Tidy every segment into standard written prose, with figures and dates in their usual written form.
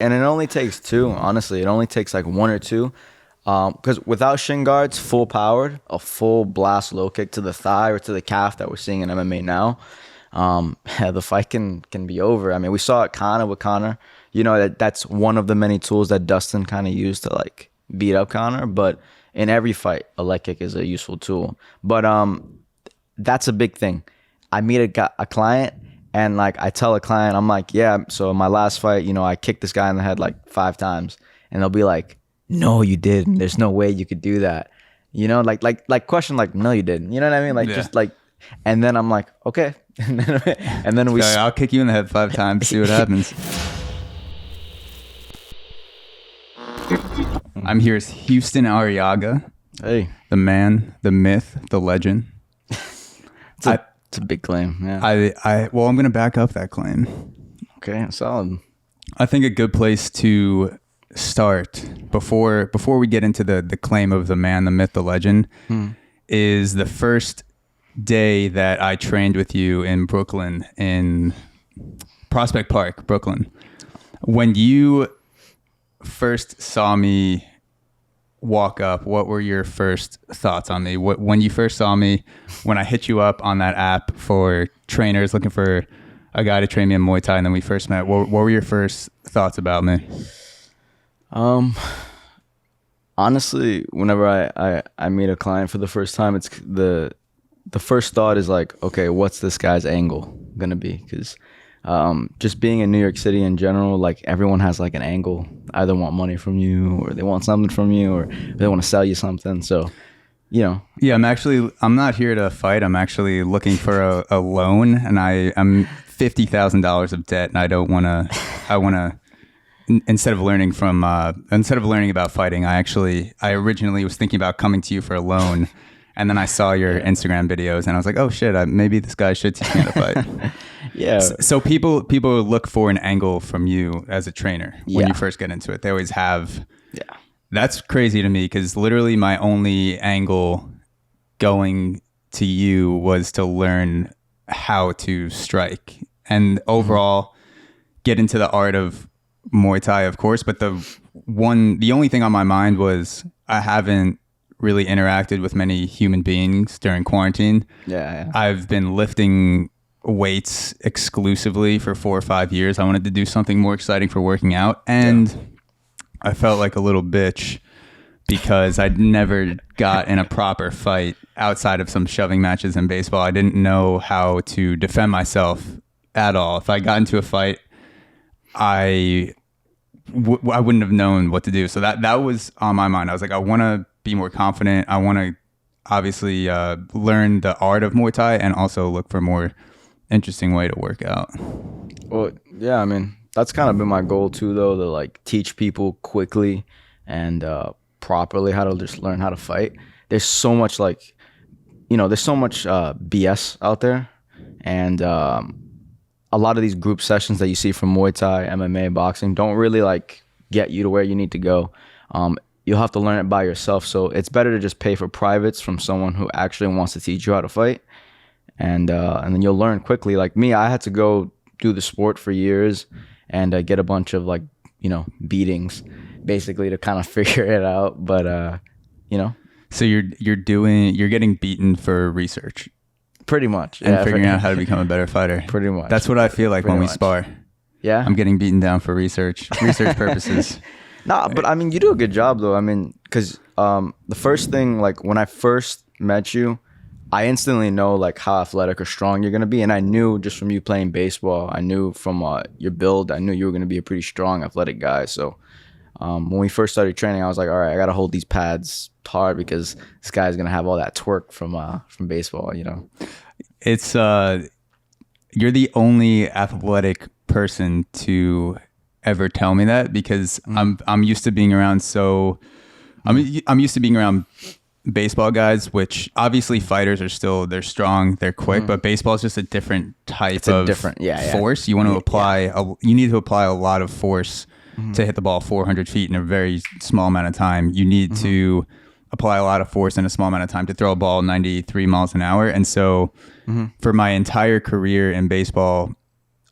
And it only takes two, honestly. It only takes like one or two. Because without shin guards, full powered, a full blast low kick to the thigh or to the calf that we're seeing in MMA now, the fight can be over. I mean, we saw it with Conor. You know, that's one of the many tools that Dustin kind of used to like beat up Conor. But in every fight, a leg kick is a useful tool. But that's a big thing. I meet a client, and like I tell a client, I'm like, yeah, so in my last fight, you know, I kicked this guy in the head like 5 times. And they'll be like, no, you didn't. There's no way you could do that. You know, like question like, no, you didn't. You know what I mean? Like just like, and then I'm like, okay. and then we. I'll kick you in the head 5 times. See what happens. I'm here as Houston Arriaga. Hey, the man, the myth, the legend. It's a big claim. Yeah. Well, I'm gonna back up that claim. Okay, solid. I think a good place to start before we get into the claim of the man, the myth, the legend is the first day that I trained with you in Brooklyn, in Prospect Park, Brooklyn. When you first saw me walk up, what were your first thoughts on me? When you first saw me, when I hit you up on that app for trainers looking for a guy to train me in Muay Thai, and then we first met, what were your first thoughts about me? Honestly, whenever I meet a client for the first time, it's the first thought is like, okay, what's this guy's angle gonna be? Because just being in New York City in general, like everyone has like an angle. Either want money from you, or they want something from you, or they want to sell you something. So, you know. Yeah, I'm not here to fight. I'm actually looking for a loan, and I'm $50,000 of debt, and I want to. Instead of learning about fighting, I originally was thinking about coming to you for a loan, and then I saw your Instagram videos, and I was like, oh shit, maybe this guy should teach me how to fight. Yeah. So people look for an angle from you as a trainer when you first get into it. They always have. Yeah. That's crazy to me, because literally my only angle going to you was to learn how to strike and overall get into the art of Muay Thai, of course, but the only thing on my mind was I haven't really interacted with many human beings during quarantine. Yeah. I've been lifting weights exclusively for 4 or 5 years. I wanted to do something more exciting for working out, and I felt like a little bitch because I'd never got in a proper fight outside of some shoving matches in baseball. I didn't know how to defend myself at all. If I got into a fight, I wouldn't have known what to do. So that was on my mind. I was like, I want to be more confident. I want to obviously learn the art of Muay Thai and also look for a more interesting way to work out. Well, yeah, I mean, that's kind of been my goal too, though, to like teach people quickly and properly how to just learn how to fight. There's so much BS out there, and a lot of these group sessions that you see from Muay Thai, MMA, boxing don't really like get you to where you need to go. You'll have to learn it by yourself. So it's better to just pay for privates from someone who actually wants to teach you how to fight, and then you'll learn quickly. Like me, I had to go do the sport for years and get a bunch of like, you know, beatings basically to kind of figure it out. But you know, so you're getting beaten for research. Pretty much. And figuring out how to become a better fighter. Pretty much. That's what I feel like when we spar. Yeah. I'm getting beaten down for research purposes. Nah, but I mean, you do a good job though. I mean, because the first thing, like when I first met you, I instantly know like how athletic or strong you're going to be. And I knew just from you playing baseball, I knew from your build, I knew you were going to be a pretty strong athletic guy. So when we first started training, I was like, all right, I got to hold these pads hard because this guy's going to have all that twerk from baseball, you know. It's you're the only athletic person to ever tell me that, because I'm used to being around I'm used to being around baseball guys, which obviously fighters are they're strong, they're quick, but baseball is just a different type of force. You want to apply you need to apply a lot of force to hit the ball 400 feet in a very small amount of time. You need to apply a lot of force in a small amount of time to throw a ball 93 miles an hour. And so for my entire career in baseball,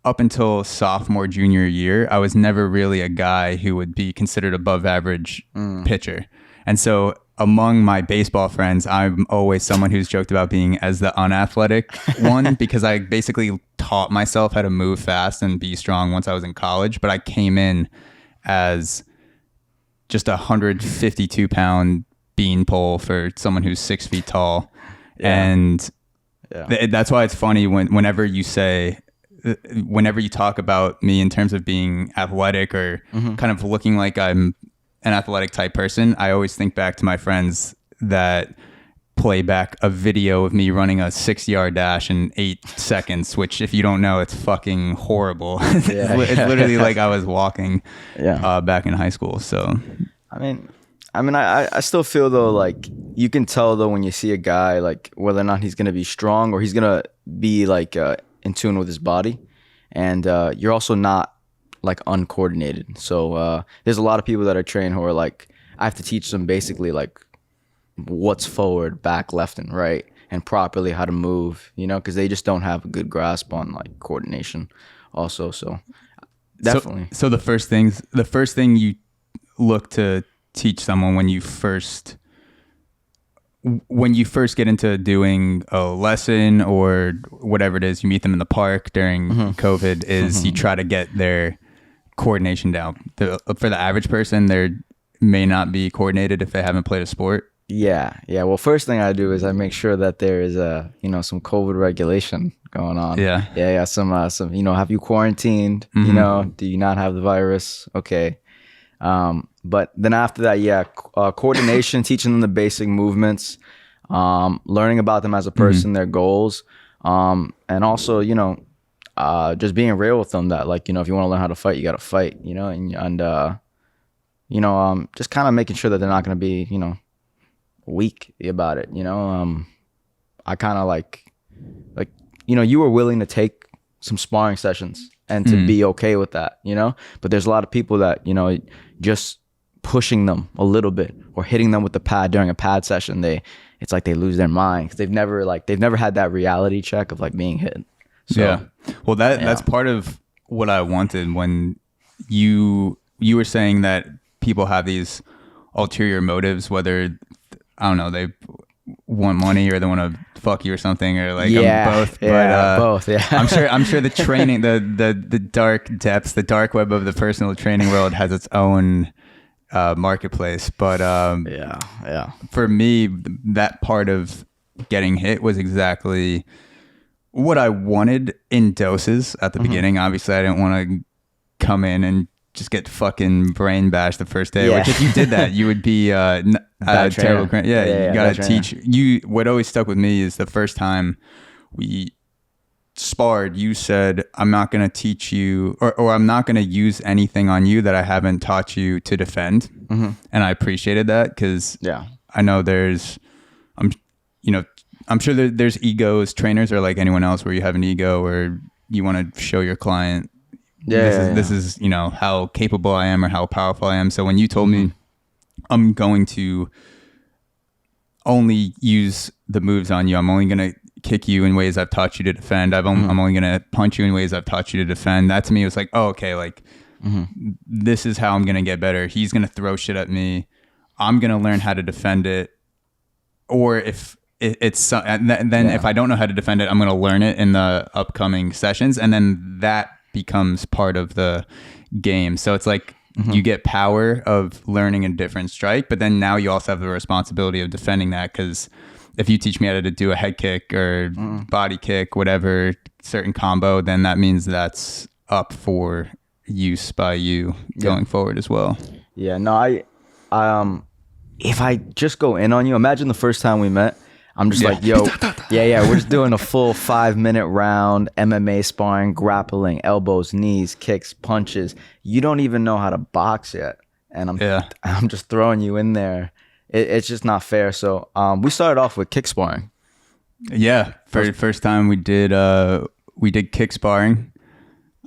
up until sophomore, junior year, I was never really a guy who would be considered above average pitcher. And so among my baseball friends, I'm always someone who's joked about being as the unathletic one because I basically taught myself how to move fast and be strong once I was in college. But I came in as just 152-pound beanpole for someone who's 6 feet tall. Yeah. And that's why it's funny whenever you talk about me in terms of being athletic or kind of looking like I'm an athletic type person, I always think back to my friends that play back a video of me running a 6-yard dash in 8 seconds, which if you don't know, it's fucking horrible. It's literally like I was walking back in high school. So, I still feel though, like you can tell though when you see a guy, like whether or not he's going to be strong or he's going to be like in tune with his body. And you're also not like uncoordinated. So there's a lot of people that are trained who are like, I have to teach them basically like what's forward, back, left, and right, and properly how to move, because they just don't have a good grasp on like coordination also. So definitely. So the first thing you look to teach someone when you first get into doing a lesson or whatever it is, you meet them in the park during COVID, is you try to get their coordination down. For the average person, they may not be coordinated if they haven't played a sport. Yeah. Well, first thing I do is I make sure that there is some COVID regulation going on. Yeah. Some have you quarantined? Do you not have the virus? Okay. But then after that, coordination, teaching them the basic movements, learning about them as a person, their goals, and also, just being real with them that, like, if you want to learn how to fight, you got to fight, and just kind of making sure that they're not going to be, weak about it. I kind of like, you were willing to take some sparring sessions and to be okay with that, but there's a lot of people that, just pushing them a little bit or hitting them with the pad during a pad session, it's like they lose their mind because they've never had that reality check of like being hit. So, well, that's part of what I wanted when you were saying that people have these ulterior motives, whether, I don't know, they want money or they want to fuck you or something, or like both. But both. Yeah, I'm sure the training, the dark depths, the dark web of the personal training world has its own marketplace. But for me, that part of getting hit was exactly what I wanted in doses at the beginning. Obviously, I didn't want to come in and just get fucking brain bashed the first day. Which if you did that, you would be a terrible. You gotta teach. What always stuck with me is the first time we sparred, you said, I'm not going to teach you or I'm not going to use anything on you that I haven't taught you to defend. And I appreciated that because I know I'm sure there's egos. Trainers are like anyone else where you have an ego or you want to show your client this is how capable I am or how powerful I am. So when you told me I'm going to only use the moves on you, I'm only going to kick you in ways I've taught you to defend, I'm only going to punch you in ways I've taught you to defend, that to me was like, oh, okay, like this is how I'm going to get better. He's going to throw shit at me, I'm going to learn how to defend it, or if it's if I don't know how to defend it, I'm going to learn it in the upcoming sessions, and then that becomes part of the game. So it's like you get power of learning a different strike, but then now you also have the responsibility of defending that, because if you teach me how to do a head kick or body kick, whatever certain combo, then that means that's up for use by you going forward as well. Yeah, no, I if I just go in on you, imagine the first time we met, I'm just like, yo, we're just doing a full 5-minute round, MMA sparring, grappling, elbows, knees, kicks, punches. You don't even know how to box yet. And I'm just throwing you in there. It's just not fair. So we started off with kick sparring. Yeah. First time we did kick sparring.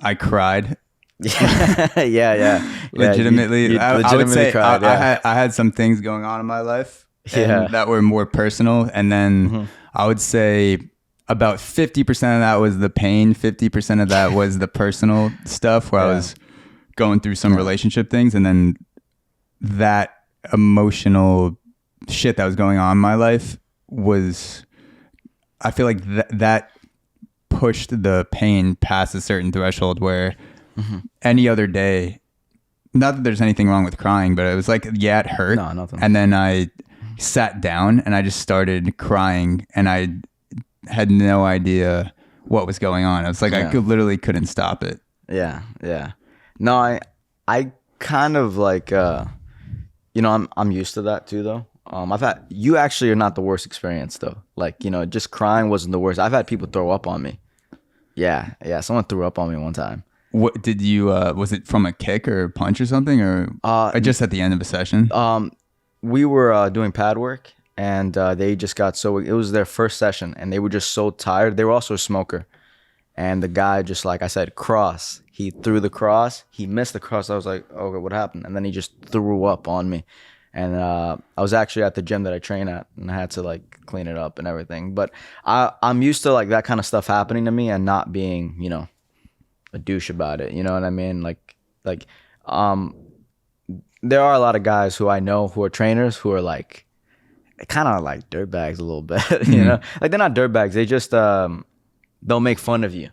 I cried. Legitimately. I would say cried, I had some things going on in my life that were more personal. And then I would say about 50% of that was the pain, 50% of that was the personal stuff where I was going through some relationship things, and then that emotional shit that was going on in my life was, I feel like that pushed the pain past a certain threshold where any other day, not that there's anything wrong with crying, but it was like, yeah, it hurt. No, nothing. And then I sat down and I just started crying, and I had no idea what was going on. I was like, I literally couldn't stop it. Yeah. No, I kind of like, I'm used to that too, though. You actually are not the worst experience though. Like, just crying wasn't the worst. I've had people throw up on me. Yeah. Someone threw up on me one time. What did you, was it from a kick or a punch or something, or just at the end of a session? We were doing pad work, and they just got it was their first session, and they were just so tired. They were also a smoker. And the guy just, like I said, cross. He threw the cross. He missed the cross. I was like, okay, what happened? And then he just threw up on me. And I was actually at the gym that I train at, and I had to like clean it up and everything. But I'm used to like that kind of stuff happening to me and not being, a douche about it. You know what I mean? Like there are a lot of guys who I know who are trainers who are like kind of like dirtbags a little bit, like they're not dirtbags. They just, they'll make fun of you,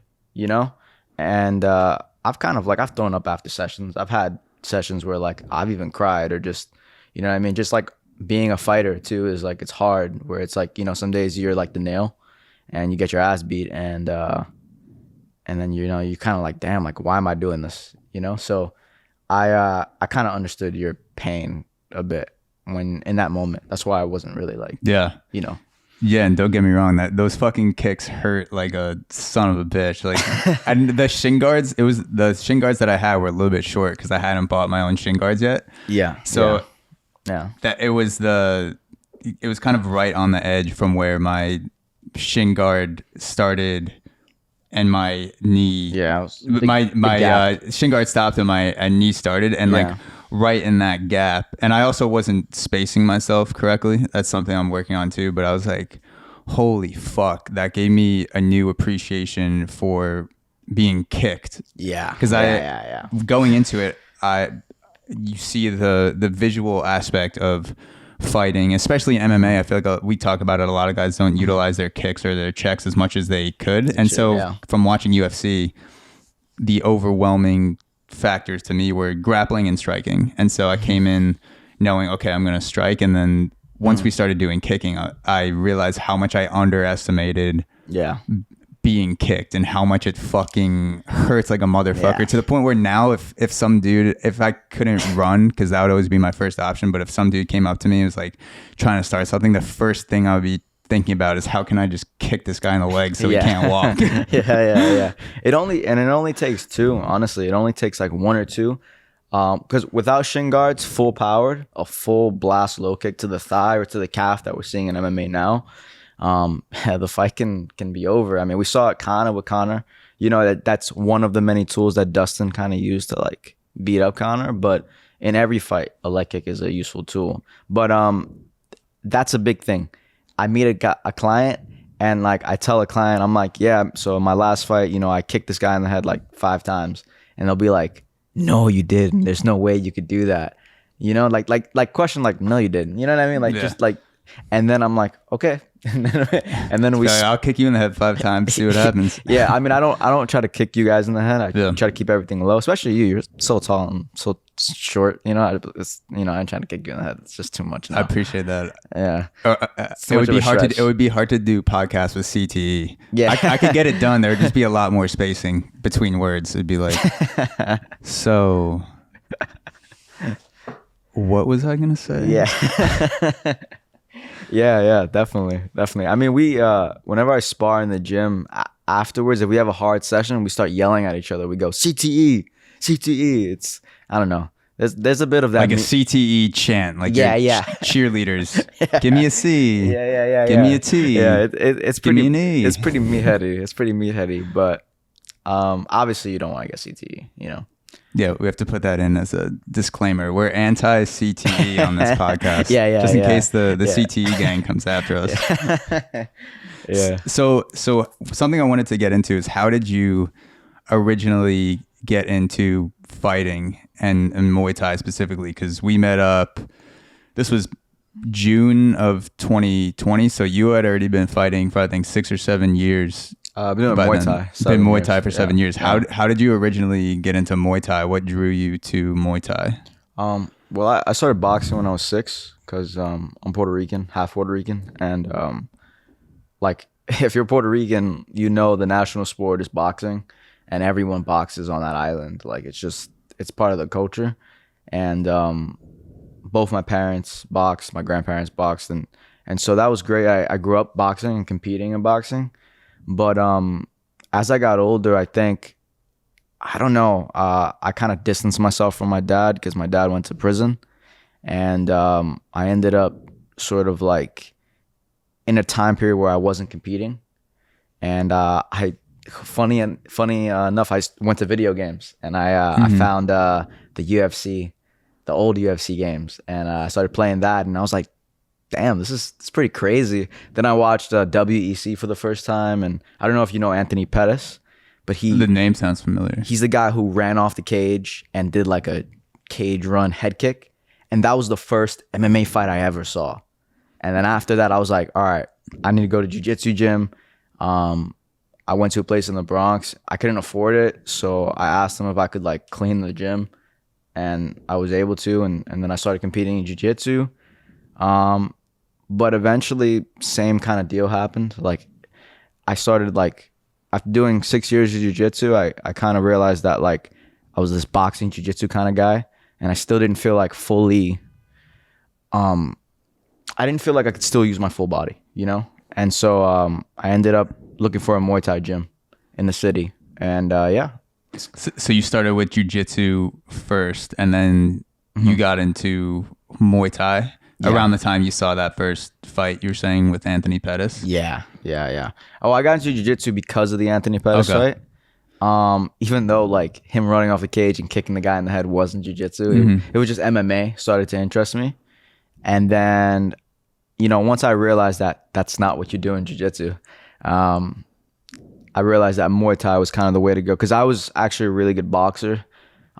And I've kind of like, I've thrown up after sessions. I've had sessions where like I've even cried, or just, you know what I mean? Just like being a fighter too is like, it's hard, where it's like, some days you're like the nail and you get your ass beat, and then, you kind of like, damn, like, why am I doing this? So I kind of understood your pain a bit when in that moment. That's why I wasn't really like, Yeah, and don't get me wrong, that those fucking kicks hurt like a son of a bitch. Like, and the shin guards, the shin guards that I had were a little bit short because I hadn't bought my own shin guards yet. Yeah. So yeah, that it was kind of right on the edge from where my shin guard started and my knee. Yeah. My shin guard stopped and my knee started, and like right in that gap. And I also wasn't spacing myself correctly. That's something I'm working on too. But I was like, holy fuck, that gave me a new appreciation for being kicked. Yeah. Because going into it, you see the visual aspect of fighting, especially in MMA. I feel like we talk about it. A lot of guys don't utilize their kicks or their checks as much as they could. And from watching UFC, the overwhelming factors to me were grappling and striking. And so I came in knowing, okay, I'm going to strike. And then once we started doing kicking, I realized how much I underestimated being kicked and how much it fucking hurts like a motherfucker, to the point where now if I couldn't run, because that would always be my first option, but if some dude came up to me and was like trying to start something, the first thing I would be thinking about is how can I just kick this guy in the leg so he can't walk. Yeah. It only takes two, honestly. It only takes like one or two, because without shin guards full powered, a full blast low kick to the thigh or to the calf that we're seeing in MMA now, the fight can be over. I mean, we saw it with Conor, that's one of the many tools that Dustin kind of used to like beat up Conor. But in every fight, a leg kick is a useful tool. But that's a big thing. I meet a client, and like I tell a client, I'm like, yeah, so in my last fight, I kicked this guy in the head like 5 times, and they'll be like, no, you didn't. There's no way you could do that. Like question, like, no, you didn't. You know what I mean? Like, just like, and then I'm like, okay. and then I'll kick you in the head 5 times, see what happens. Yeah, I mean, I don't try to kick you guys in the head. I try to keep everything low, especially you. You're so tall and so short. I'm trying to kick you in the head. It's just too much now. I appreciate that. Yeah, it would be hard to. It would be hard to do podcasts with CTE. Yeah, I could get it done. There would just be a lot more spacing between words. It'd be like, so. What was I gonna say? Yeah. Yeah, definitely. I mean, we whenever I spar in the gym, afterwards, if we have a hard session, we start yelling at each other. We go CTE. It's, I don't know. There's a bit of that, like a CTE chant, like cheerleaders. Give me a C. Give me a T. Yeah, it's pretty. Give me an E. It's pretty meatheady. But obviously, you don't want to get CTE. Yeah, we have to put that in as a disclaimer. We're anti-CTE on this podcast. Just in case the CTE gang comes after us. Yeah. So something I wanted to get into is how did you originally get into fighting and Muay Thai specifically? Because we met up, this was June of 2020. So you had already been fighting for, I think, 6 or 7 years. I've been doing by Muay then. Thai. Been 7 Muay years. Thai for 7 years. Yeah. How did you originally get into Muay Thai? What drew you to Muay Thai? Well, I started boxing when I was 6 because I'm Puerto Rican, half Puerto Rican, and like if you're Puerto Rican, you know the national sport is boxing, and everyone boxes on that island. Like it's part of the culture, and both my parents boxed, my grandparents boxed, and so that was great. I grew up boxing and competing in boxing, but as I got older, I don't know. I kind of distanced myself from my dad because my dad went to prison, and I ended up sort of like in a time period where I wasn't competing, and funny enough, I went to video games, and I found the UFC, the old UFC games, and I started playing that, and I was like, damn, this is pretty crazy. Then I watched WEC for the first time, and I don't know if you know Anthony Pettis. But The name sounds familiar. He's the guy who ran off the cage and did like a cage run head kick. And that was the first MMA fight I ever saw. And then after that, I was like, all right, I need to go to jiu-jitsu gym. I went to a place in the Bronx. I couldn't afford it. So I asked them if I could like clean the gym. And I was able to. And then I started competing in jiu-jitsu. But eventually, same kind of deal happened. Like I started like, after doing 6 years of jiu-jitsu, I kind of realized that like I was this boxing jiu-jitsu kind of guy, and I still didn't feel like fully I didn't feel like I could still use my full body, you know? And so I ended up looking for a Muay Thai gym in the city. And yeah. So you started with jiu-jitsu first, and then you got into Muay Thai around the time you saw that first fight you were saying with Anthony Pettis? Yeah. Oh, I got into jiu-jitsu because of the Anthony Pettis fight. Even though like him running off the cage and kicking the guy in the head wasn't jiu-jitsu. It was just MMA started to interest me. And then, you know, once I realized that that's not what you do in jiu-jitsu, I realized that Muay Thai was kind of the way to go because I was actually a really good boxer.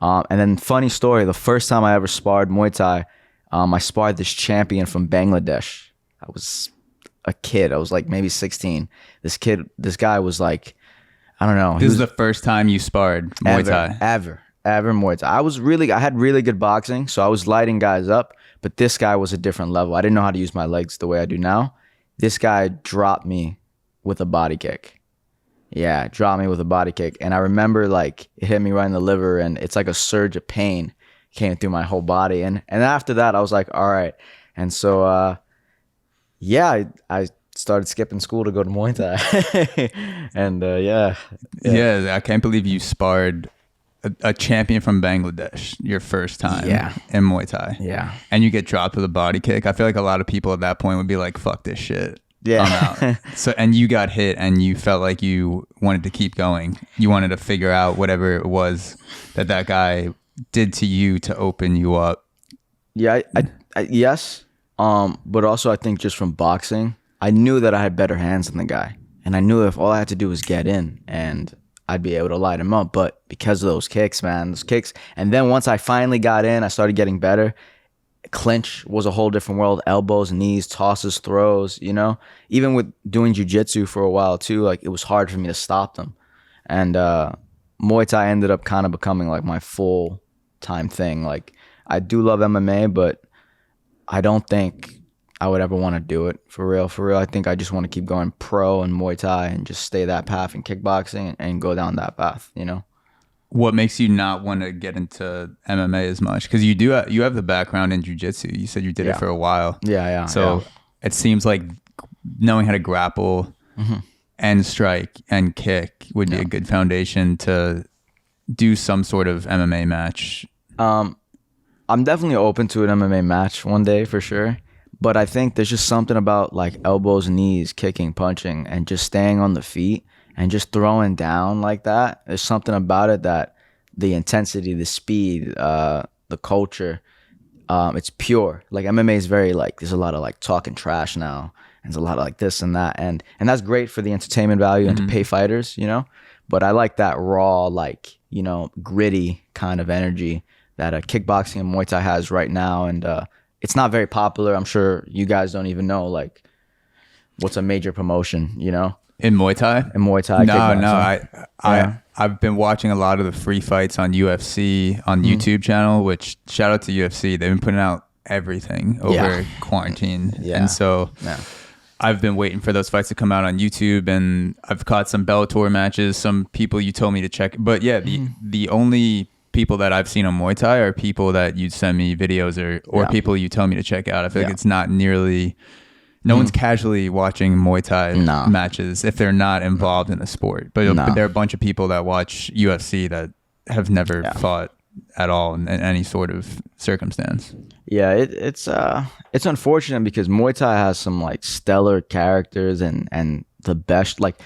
And then funny story, the first time I ever sparred Muay Thai, I sparred this champion from Bangladesh. I was a kid. I was like maybe 16. This guy was like, I don't know. This is the first time you sparred Muay Thai? Ever Muay Thai. I had really good boxing, so I was lighting guys up, but this guy was a different level. I didn't know how to use my legs the way I do now. This guy dropped me with a body kick. Yeah, dropped me with a body kick. And I remember like it hit me right in the liver, and it's like a surge of pain came through my whole body. And after that, I was like, all right. And so, yeah, I started skipping school to go to Muay Thai. And Yeah, I can't believe you sparred a champion from Bangladesh your first time in Muay Thai. Yeah. And you get dropped with a body kick. I feel like a lot of people at that point would be like, fuck this shit. Yeah. I'm out. So, and you got hit and you felt like you wanted to keep going. You wanted to figure out whatever it was that guy did to you to open you up. Yeah, yes. But also I think just from boxing, I knew that I had better hands than the guy. And I knew if all I had to do was get in and I'd be able to light him up. But because of those kicks, and then once I finally got in, I started getting better. Clinch was a whole different world. Elbows, knees, tosses, throws, you know? Even with doing jiu-jitsu for a while too, like it was hard for me to stop them. And Muay Thai ended up kind of becoming like my full-time thing. Like I do love MMA, but I don't think I would ever want to do it for real. I think I just want to keep going pro and Muay Thai and just stay that path in kickboxing and go down that path, you know? What makes you not want to get into MMA as much? Because you have the background in jiu-jitsu. You said you did it for a while. Yeah. So it seems like knowing how to grapple and strike and kick would be a good foundation to do some sort of MMA match. I'm definitely open to an MMA match one day for sure. But I think there's just something about like elbows, knees, kicking, punching, and just staying on the feet and just throwing down like that. There's something about it that the intensity, the speed, the culture, it's pure. Like MMA is very like, there's a lot of like talking trash now there's a lot of like this and that, and that's great for the entertainment value and to pay fighters, you know. But I like that raw, like, you know, gritty kind of energy that kickboxing and Muay Thai has right now, and it's not very popular. I'm sure you guys don't even know like what's a major promotion, you know, in Muay Thai. in Muay Thai. No, kickboxing. I've been watching a lot of the free fights on UFC on YouTube channel, which shout out to UFC. They've been putting out everything over quarantine. And so I've been waiting for those fights to come out on YouTube, and I've caught some Bellator matches, some people you told me to check. But yeah, the only people that I've seen on Muay Thai are people that you'd send me videos or people you tell me to check out. I feel like it's not nearly, no one's casually watching Muay Thai matches if they're not involved in the sport. But there are a bunch of people that watch UFC that have never fought at all in any sort of circumstance. Yeah, it's unfortunate because Muay Thai has some like stellar characters and the best like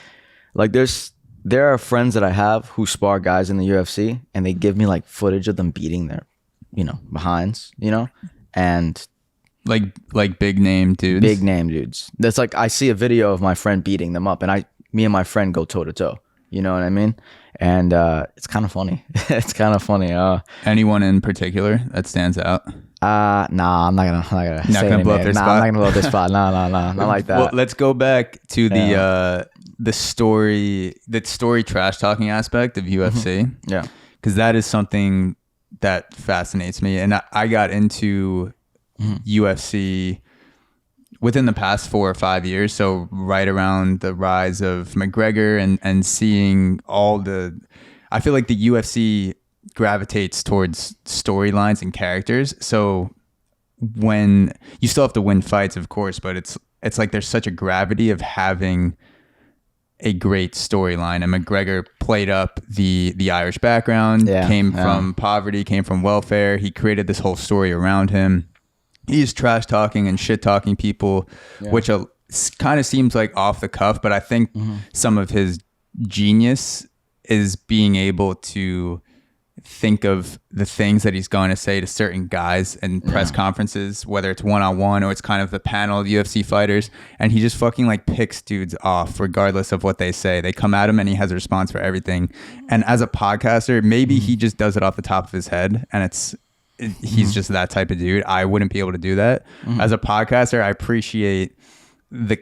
there are friends that I have who spar guys in the UFC, and they give me like footage of them beating their, you know, behinds, you know, and like big name dudes. Big name dudes. That's like I see a video of my friend beating them up, and me and my friend go toe to toe. You know what I mean? And it's kind of funny. It's kind of funny. Anyone in particular that stands out? Nah, I'm not gonna blow up their spot. I'm not gonna blow up their spot. No, not like that. Well, let's go back to the story trash talking aspect of UFC. Yeah, because that is something that fascinates me, and I got into UFC within the past 4 or 5 years, so right around the rise of McGregor and seeing I feel like the UFC gravitates towards storylines and characters. So when you still have to win fights, of course, but it's like there's such a gravity of having a great storyline. And McGregor played up the Irish background, came from poverty, came from welfare. He created this whole story around him. He's trash talking and shit talking people, which kind of seems like off the cuff, but I think some of his genius is being able to think of the things that he's going to say to certain guys in press conferences, whether it's one-on-one or it's kind of the panel of UFC fighters, and he just fucking like picks dudes off regardless of what they say. They come at him and he has a response for everything. And as a podcaster, maybe he just does it off the top of his head, and he's just that type of dude. I wouldn't be able to do that. As a podcaster, I appreciate the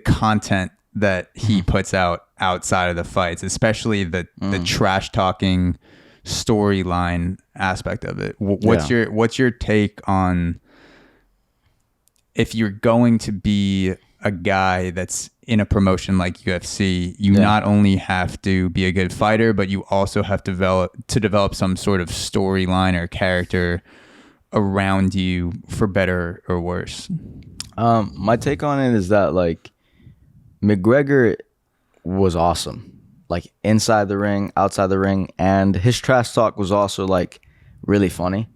content that he puts out outside of the fights, especially the trash talking storyline aspect of it. What's your take on, if you're going to be a guy that's in a promotion like UFC, you not only have to be a good fighter, but you also have to develop some sort of storyline or character around you, for better or worse? My take on it is that like McGregor was awesome, like inside the ring, outside the ring, and his trash talk was also like really funny.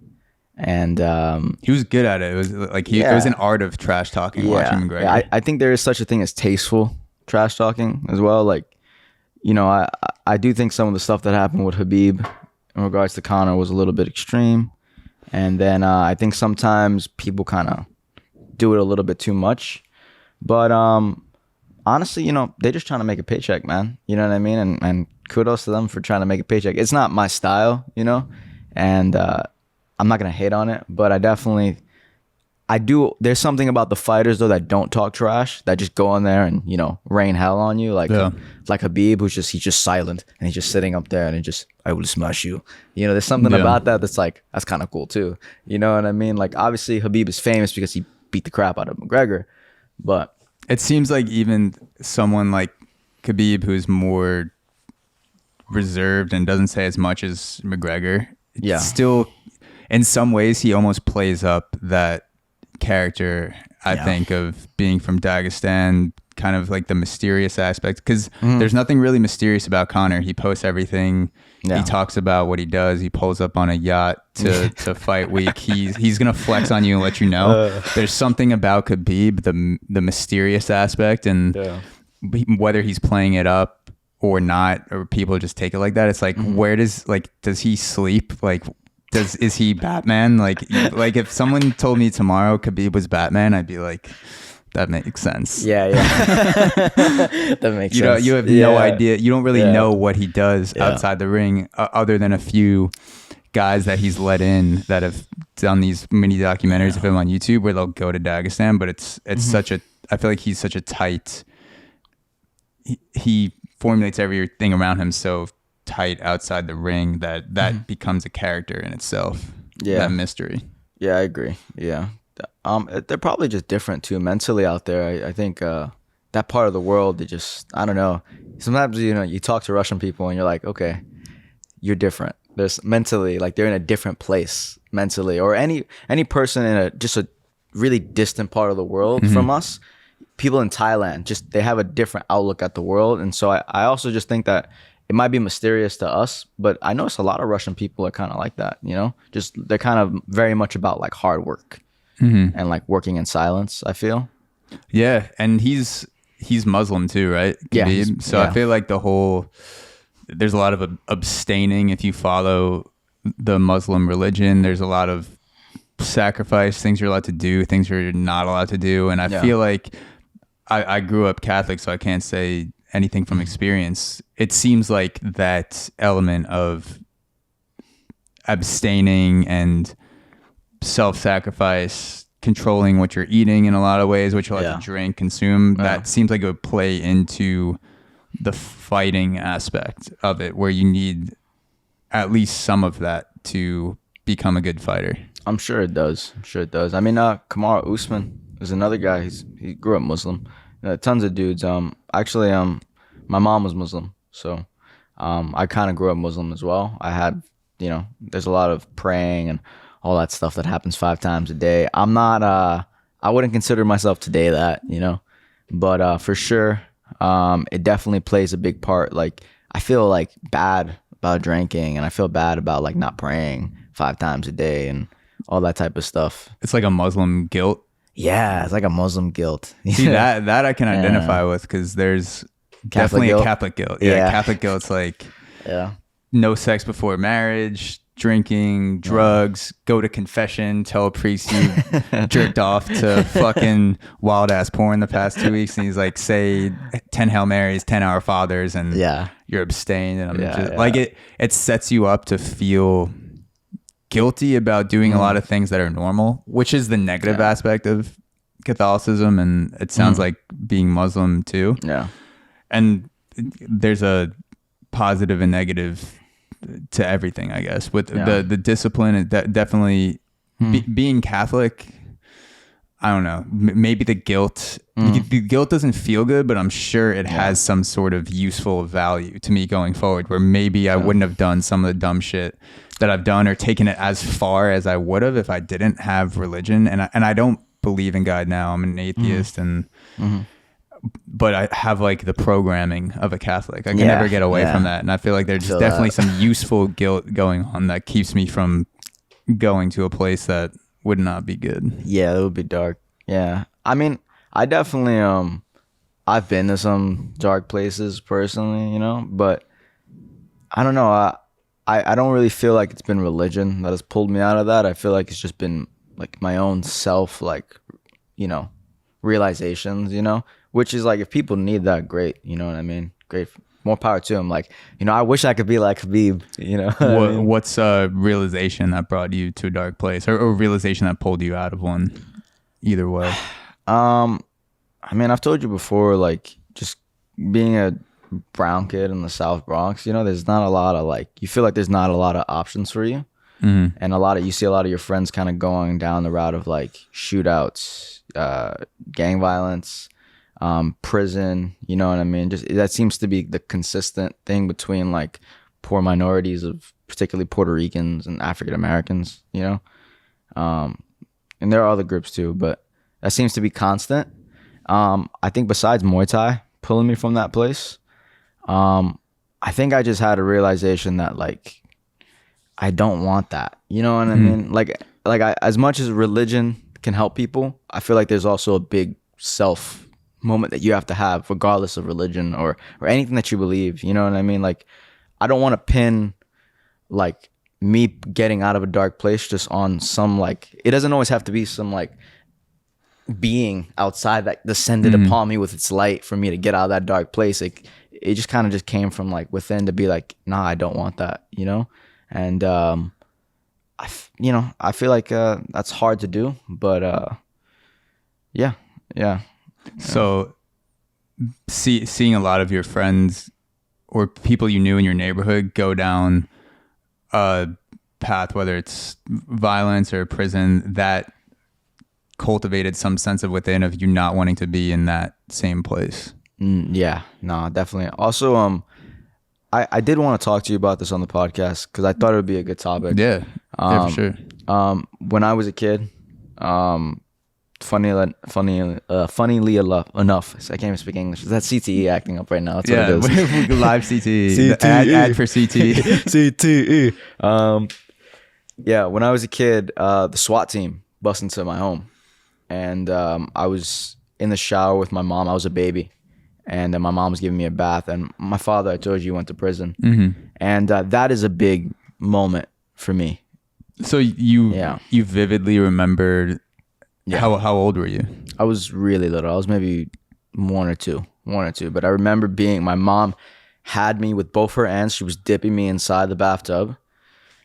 And he was good at it. It was like it was an art of trash talking. Watching McGregor. Yeah, I think there is such a thing as tasteful trash talking as well. Like, you know, I do think some of the stuff that happened with Khabib in regards to Conor was a little bit extreme, and then I think sometimes people kind of do it a little bit too much. But honestly, you know, they're just trying to make a paycheck, man. You know what I mean? And kudos to them for trying to make a paycheck. It's not my style, you know, and I'm not going to hate on it, but I do. There's something about the fighters though that don't talk trash, that just go in there and, you know, rain hell on you. Like Khabib, he's just silent and he's just sitting up there and I will smash you. You know, there's something about that that's like, that's kind of cool too. You know what I mean? Like obviously Khabib is famous because he beat the crap out of McGregor, but it seems like even someone like Khabib, who's more reserved and doesn't say as much as McGregor, still, in some ways, he almost plays up that character, I think, of being from Dagestan, kind of like the mysterious aspect. Because there's nothing really mysterious about Conor. He posts everything. He talks about what he does. He pulls up on a yacht to fight week. He's going to flex on you and let you know. There's something about Khabib, the mysterious aspect, and whether he's playing it up or not, or people just take it like that. It's like, where does he sleep? Like, is he Batman? Like if someone told me tomorrow Khabib was Batman, I'd be like, That makes sense. Yeah. That makes You sense. you have no idea. You don't really Yeah. know what he does outside the ring, other than a few guys that he's let in that have done these mini documentaries of him on YouTube where they'll go to Dagestan. But it's such a. I feel like he's such a tight. He formulates everything around him so tight outside the ring that becomes a character in itself. Yeah. That mystery. Yeah, I agree. Yeah. They're probably just different too mentally out there. I think that part of the world, they just, I don't know. Sometimes, you talk to Russian people and you're like, okay, you're different. There's mentally, like they're in a different place mentally, or any person in just a really distant part of the world from us. People in Thailand, just they have a different outlook at the world. And so I also just think that it might be mysterious to us, but I notice a lot of Russian people are kind of like that, just they're kind of very much about like hard work and like working in silence, I feel. Yeah. And he's Muslim too, right? Yeah. Khabib? So I feel like there's a lot of abstaining if you follow the Muslim religion. There's a lot of sacrifice, things you're allowed to do, things you're not allowed to do. And I feel like I grew up Catholic, so I can't say anything from experience. It seems like that element of abstaining and self-sacrifice, controlling what you're eating in a lot of ways, what you'll have to drink, consume, that seems like it would play into the fighting aspect of it, where you need at least some of that to become a good fighter. I'm sure it does. I mean, Kamaru Usman is another guy. He grew up Muslim. Tons of dudes. Actually, my mom was Muslim, so I kind of grew up Muslim as well. I had, there's a lot of praying and all that stuff that happens 5 times a day. I'm not. I wouldn't consider myself today that, but for sure, it definitely plays a big part. Like I feel like bad about drinking, and I feel bad about like not praying 5 times a day and all that type of stuff. It's like a Muslim guilt. Yeah, it's like a Muslim guilt. See, that I can identify with, because there's definitely a Catholic guilt. Yeah, Catholic guilt's like no sex before marriage, drinking, drugs, go to confession, tell a priest you jerked off to fucking wild ass porn the past 2 weeks, and he's like, say 10 Hail Marys, 10 Our Fathers, and you're abstained. And I'm just like, it sets you up to feel guilty about doing a lot of things that are normal, which is the negative aspect of Catholicism, and it sounds like being Muslim too. Yeah. And there's a positive and negative to everything, I guess. With the discipline, definitely being Catholic, I don't know, maybe the guilt. The guilt doesn't feel good, but I'm sure it has some sort of useful value to me going forward, where maybe I wouldn't have done some of the dumb shit that I've done, or taken it as far as I would have if I didn't have religion. And I don't believe in God now. I'm an atheist, but I have like the programming of a Catholic. I can never get away from that. And I feel like there's just definitely some useful guilt going on that keeps me from going to a place that would not be good. Yeah, it would be dark. Yeah. I mean, I definitely, I've been to some dark places personally, but I don't know. I don't really feel like it's been religion that has pulled me out of that. I feel like it's just been like my own self, like, realizations, which is like, if people need that, great. You know what I mean? Great. More power to them. Like, I wish I could be like Khabib, What's a realization that brought you to a dark place, or a realization that pulled you out of one? Either way. I mean, I've told you before, like, just being a brown kid in the South Bronx, there's not a lot of like, you feel like there's not a lot of options for you. And you see a lot of your friends kind of going down the route of like shootouts, gang violence, prison, you know what I mean? Just that seems to be the consistent thing between like poor minorities, of particularly Puerto Ricans and African Americans, and there are other groups too, but that seems to be constant. I think besides Muay Thai pulling me from that place, I think I just had a realization that like I don't want that. You know what I mean? Like as much as religion can help people, I feel like there's also a big self moment that you have to have, regardless of religion or anything that you believe. You know what I mean? Like, I don't want to pin like me getting out of a dark place just on some like, it doesn't always have to be some like being outside that descended upon me with its light for me to get out of that dark place. It just kind of just came from like within to be like, nah, I don't want that, you know? And, I feel like that's hard to do, but yeah. So seeing a lot of your friends or people you knew in your neighborhood go down a path, whether it's violence or prison, that cultivated some sense of within of you not wanting to be in that same place. Yeah, no, definitely. Also, I did want to talk to you about this on the podcast because I thought it would be a good topic. Yeah, for sure. When I was a kid, funnily enough, I can't even speak English. Is that CTE acting up right now? That's Yeah, what it is. live CTE. CTE. Ad for CTE. CTE. Yeah, when I was a kid, the SWAT team bust into my home, and I was in the shower with my mom. I was a baby, and my mom was giving me a bath, and my father, I told you, went to prison, and that is a big moment for me. So you vividly remembered. Yeah. How old were you? I was really little. I was maybe one or two. But I remember my mom had me with both her hands. She was dipping me inside the bathtub,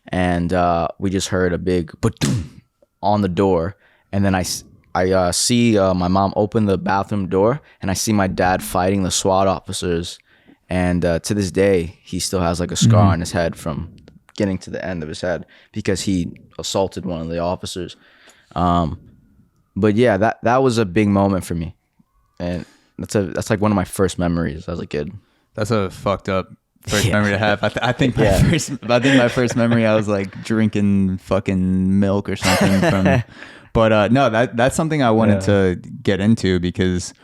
and we just heard a big ba-doom on the door, and then I see my mom open the bathroom door, and I see my dad fighting the SWAT officers, and to this day he still has like a scar on his head from getting to the end of his head because he assaulted one of the officers. But yeah, that was a big moment for me, and that's like one of my first memories as a kid. That's a fucked up first memory to have. I think my first memory, I was like drinking fucking milk or something from. But no, that's something I wanted to get into because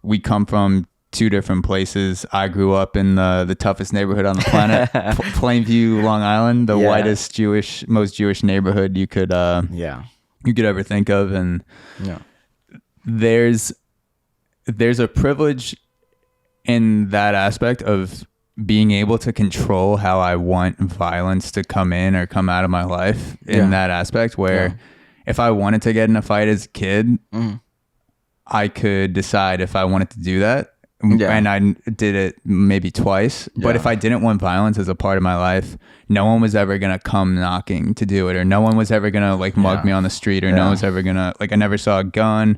we come from two different places. I grew up in the toughest neighborhood on the planet, Plainview, Long Island, the whitest most Jewish neighborhood you could ever think of, and there's a privilege in that aspect of being able to control how I want violence to come in or come out of my life in that aspect where if I wanted to get in a fight as a kid, I could decide if I wanted to do that. And I did it maybe twice. But if I didn't want violence as a part of my life, no one was ever going to come knocking to do it, or no one was ever going to like mug me on the street, or no one was ever going to, like, I never saw a gun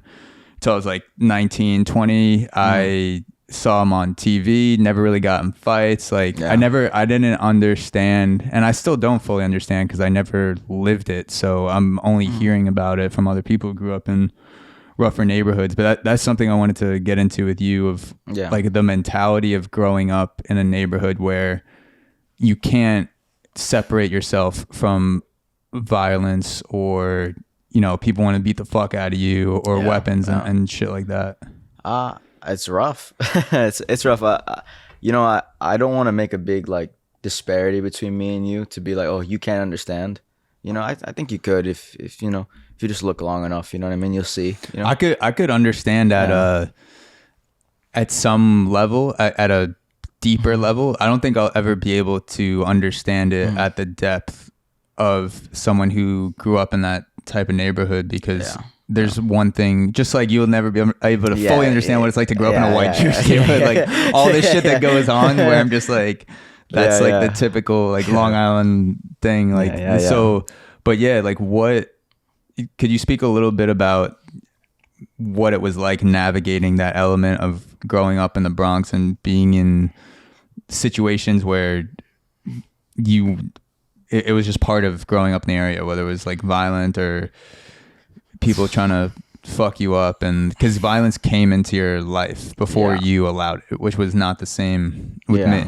until I was like 19, 20. I saw them on TV, never really got in fights. Like I didn't understand, and I still don't fully understand because I never lived it. So I'm only hearing about it from other people who grew up in rougher neighborhoods. But that's something I wanted to get into with you of like the mentality of growing up in a neighborhood where you can't separate yourself from violence, or people want to beat the fuck out of you, or weapons and shit like that. It's rough. it's rough. I don't want to make a big like disparity between me and you to be like, oh, you can't understand. I think you could if you just look long enough. You know what I mean? You'll see. I could understand at some level, at a deeper level. I don't think I'll ever be able to understand it at the depth of someone who grew up in that type of neighborhood because. There's one thing, just like you'll never be able to fully understand what it's like to grow up in a white Jewish neighborhood. Like all this shit that goes on where I'm just like, that's like the typical like Long Island thing. Like, so, but like could you speak a little bit about what it was like navigating that element of growing up in the Bronx and being in situations where it was just part of growing up in the area, whether it was like violent or people trying to fuck you up, and because violence came into your life before you allowed it, which was not the same with me.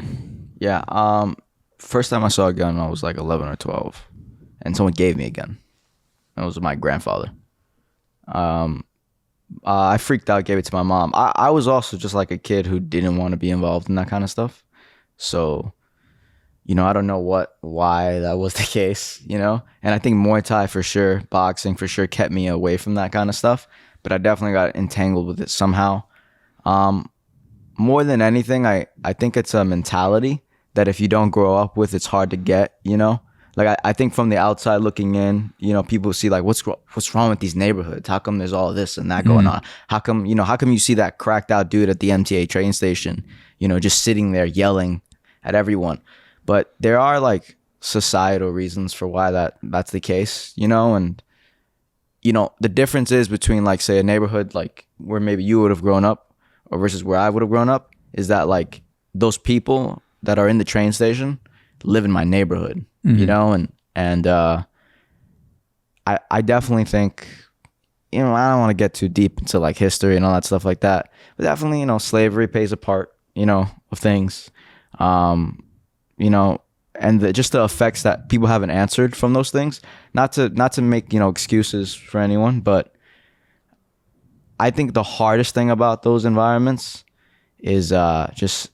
First time I saw a gun, I was like 11 or 12, and someone gave me a gun. It was my grandfather. I freaked out, gave it to my mom. I was also just like a kid who didn't want to be involved in that kind of stuff, so I don't know why that was the case, and I think Muay Thai for sure, boxing for sure kept me away from that kind of stuff, but I definitely got entangled with it somehow. More than anything, I think it's a mentality that if you don't grow up with, it's hard to get, like I think from the outside looking in, you know, people see like what's wrong with these neighborhoods? How come there's all this and that going on? How come you see that cracked out dude at the MTA train station, you know, just sitting there yelling at everyone? But there are like societal reasons for why that's the case, you know. And you know, the difference is between like say a neighborhood like where maybe you would have grown up or versus where I would have grown up is that like those people that are in the train station live in my neighborhood, you know. And I definitely think, you know, I don't want to get too deep into like history and all that stuff like that, but definitely, you know, slavery plays a part, you know, of things, you know, and just the effects that people haven't answered from those things. Not to make, you know, excuses for anyone, but I think the hardest thing about those environments is just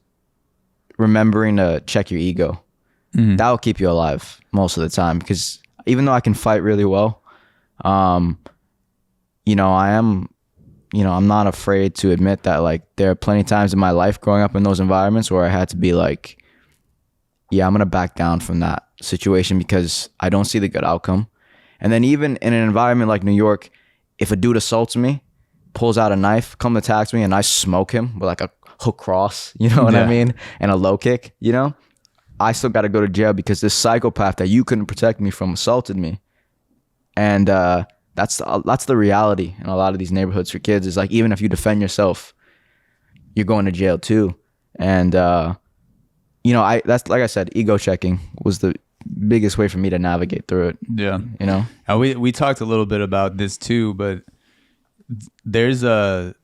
remembering to check your ego. That will keep you alive most of the time, because even though I can fight really well, you know, I'm not afraid to admit that like there are plenty of times in my life growing up in those environments where I had to be like, yeah, I'm going to back down from that situation because I don't see the good outcome. And then even in an environment like New York, if a dude assaults me, pulls out a knife, come attacks me, and I smoke him with like a hook cross, you know what I mean? And a low kick, you know? I still got to go to jail because this psychopath that you couldn't protect me from assaulted me. And that's the reality in a lot of these neighborhoods for kids, is like, even if you defend yourself, you're going to jail too. And you know, that's like I said, ego checking was the biggest way for me to navigate through it. Yeah. You know, we talked a little bit about this too, but there's a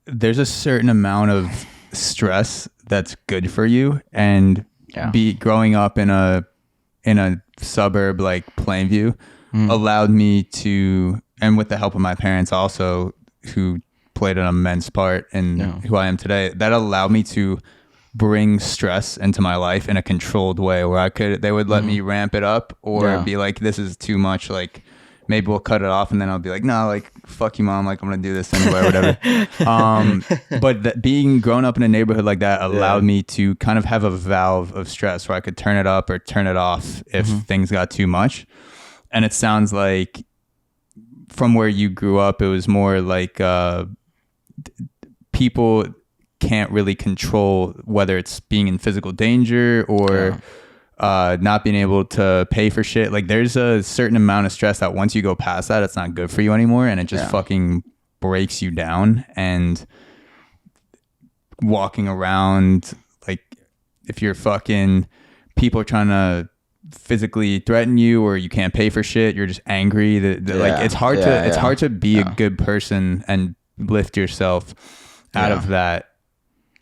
certain amount of stress that's good for you. And growing up in a suburb like Plainview allowed me to, and with the help of my parents also, who played an immense part in who I am today, that allowed me to bring stress into my life in a controlled way where they would let me ramp it up or be like, this is too much, like maybe we'll cut it off, and then I'll be like, no, like fuck you mom, like I'm gonna do this anyway or whatever. But being grown up in a neighborhood like that allowed me to kind of have a valve of stress where I could turn it up or turn it off if things got too much. And it sounds like from where you grew up, it was more like people can't really control whether it's being in physical danger or not being able to pay for shit. Like there's a certain amount of stress that once you go past that, it's not good for you anymore, and it just fucking breaks you down. And walking around, like if you're fucking people are trying to physically threaten you or you can't pay for shit, you're just angry. Like it's hard to be a good person and lift yourself out of that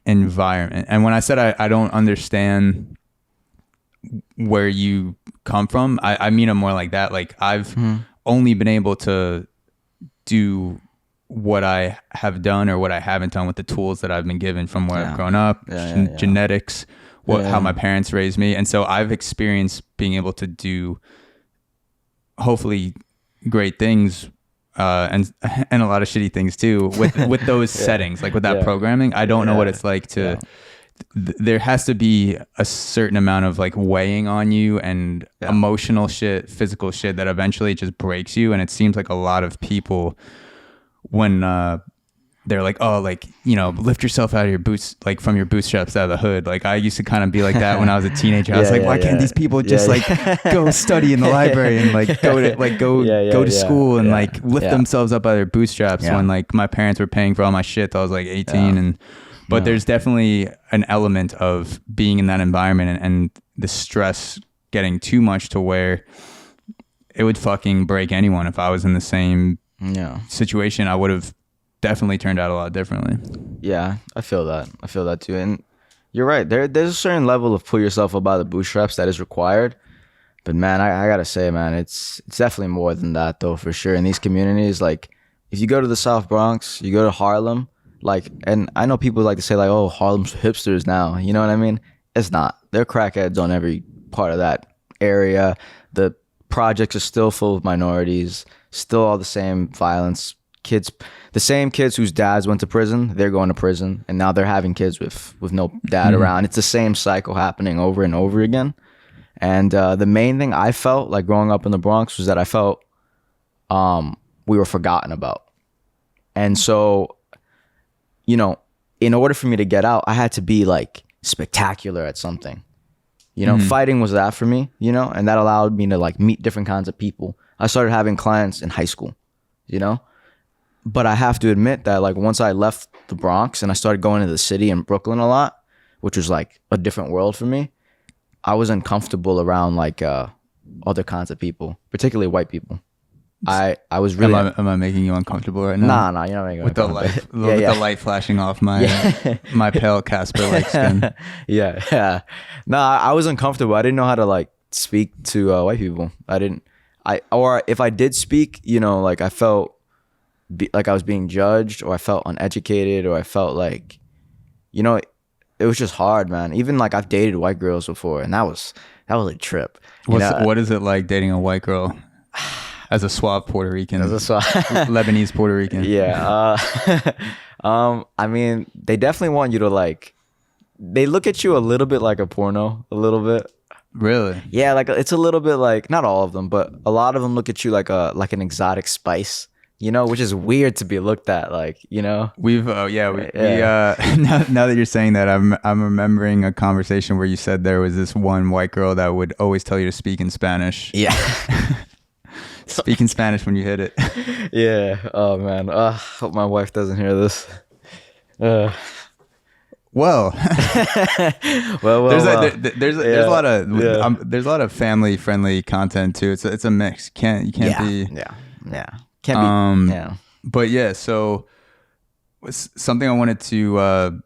environment. And when I said I don't understand where you come from, I mean it more like that. Like I've only been able to do what I have done or what I haven't done with the tools that I've been given from where I've grown up, genetics, how my parents raised me. And so I've experienced being able to do hopefully great things and a lot of shitty things too with those settings, like with that programming. I don't know what it's like to there has to be a certain amount of like weighing on you and emotional shit, physical shit that eventually just breaks you. And it seems like a lot of people, when they're like, oh, like, you know, lift yourself out of your boots, like from your bootstraps out of the hood. Like I used to kind of be like that when I was a teenager. I was like, why can't these people just like go study in the library and like go to school and like lift themselves up out of their bootstraps when like my parents were paying for all my shit till I was like 18 but there's definitely an element of being in that environment and the stress getting too much to where it would fucking break anyone. If I was in the same situation, I would have definitely turned out a lot differently. Yeah, I feel that too. And you're right. There's a certain level of pull yourself up by the bootstraps that is required. But man, I gotta say, man, it's definitely more than that though, for sure. In these communities, like if you go to the South Bronx, you go to Harlem, like, and I know people like to say like, oh, Harlem's hipsters now, you know what I mean? It's not. They're crackheads on every part of that area. The projects are still full of minorities, still all the same violence. Kids, the same kids whose dads went to prison, they're going to prison, and now they're having kids with no dad around. It's the same cycle happening over and over again. And the main thing I felt like growing up in the Bronx was that I felt we were forgotten about. And so, you know, in order for me to get out, I had to be like spectacular at something. You know, fighting was that for me, you know, and that allowed me to like meet different kinds of people. I started having clients in high school, you know, but I have to admit that like once I left the Bronx and I started going to the city in Brooklyn a lot, which was like a different world for me, I was uncomfortable around like other kinds of people, particularly white people. I was really. Am I making you uncomfortable right now? Nah, you're not making me with the uncomfortable. light, the light flashing off my my pale Casper-like skin. Yeah. Nah, I was uncomfortable. I didn't know how to like speak to white people. Or if I did speak, you know, like I felt like I was being judged, or I felt uneducated, or I felt like, you know, it was just hard, man. Even like I've dated white girls before, and that was a trip. What is it like dating a white girl? As a suave Puerto Rican, Lebanese Puerto Rican. Yeah. I mean, they definitely want you to like, they look at you a little bit like a porno, a little bit. Really? Yeah, like it's a little bit like, not all of them, but a lot of them look at you like an exotic spice, you know, which is weird to be looked at, like, you know. We now that you're saying that, I'm remembering a conversation where you said there was this one white girl that would always tell you to speak in Spanish. Yeah. Speak in Spanish when you hit it. Yeah. Oh man. Hope my wife doesn't hear this. Well, there's a lot of there's a lot of family friendly content too. It's a mix. You can't be. Can't be. Yeah. But yeah, so something I wanted to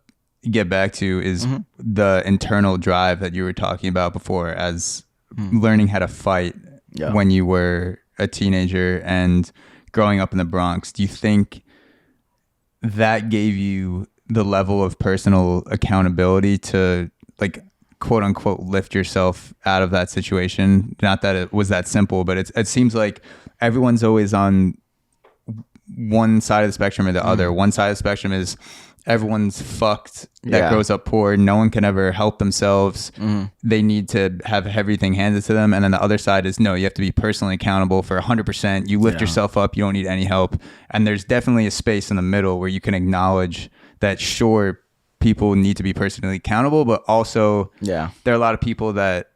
get back to is the internal drive that you were talking about before, as learning how to fight when you were a teenager and growing up in the Bronx. Do you think that gave you the level of personal accountability to, like, quote unquote, lift yourself out of that situation? Not that it was that simple, but it seems like everyone's always on one side of the spectrum or the other. One side of the spectrum is everyone's fucked that grows up poor. No one can ever help themselves. They need to have everything handed to them. And then the other side is, no, you have to be personally accountable for 100%. You lift yourself up. You don't need any help. And there's definitely a space in the middle where you can acknowledge that, sure, people need to be personally accountable, but also there are a lot of people that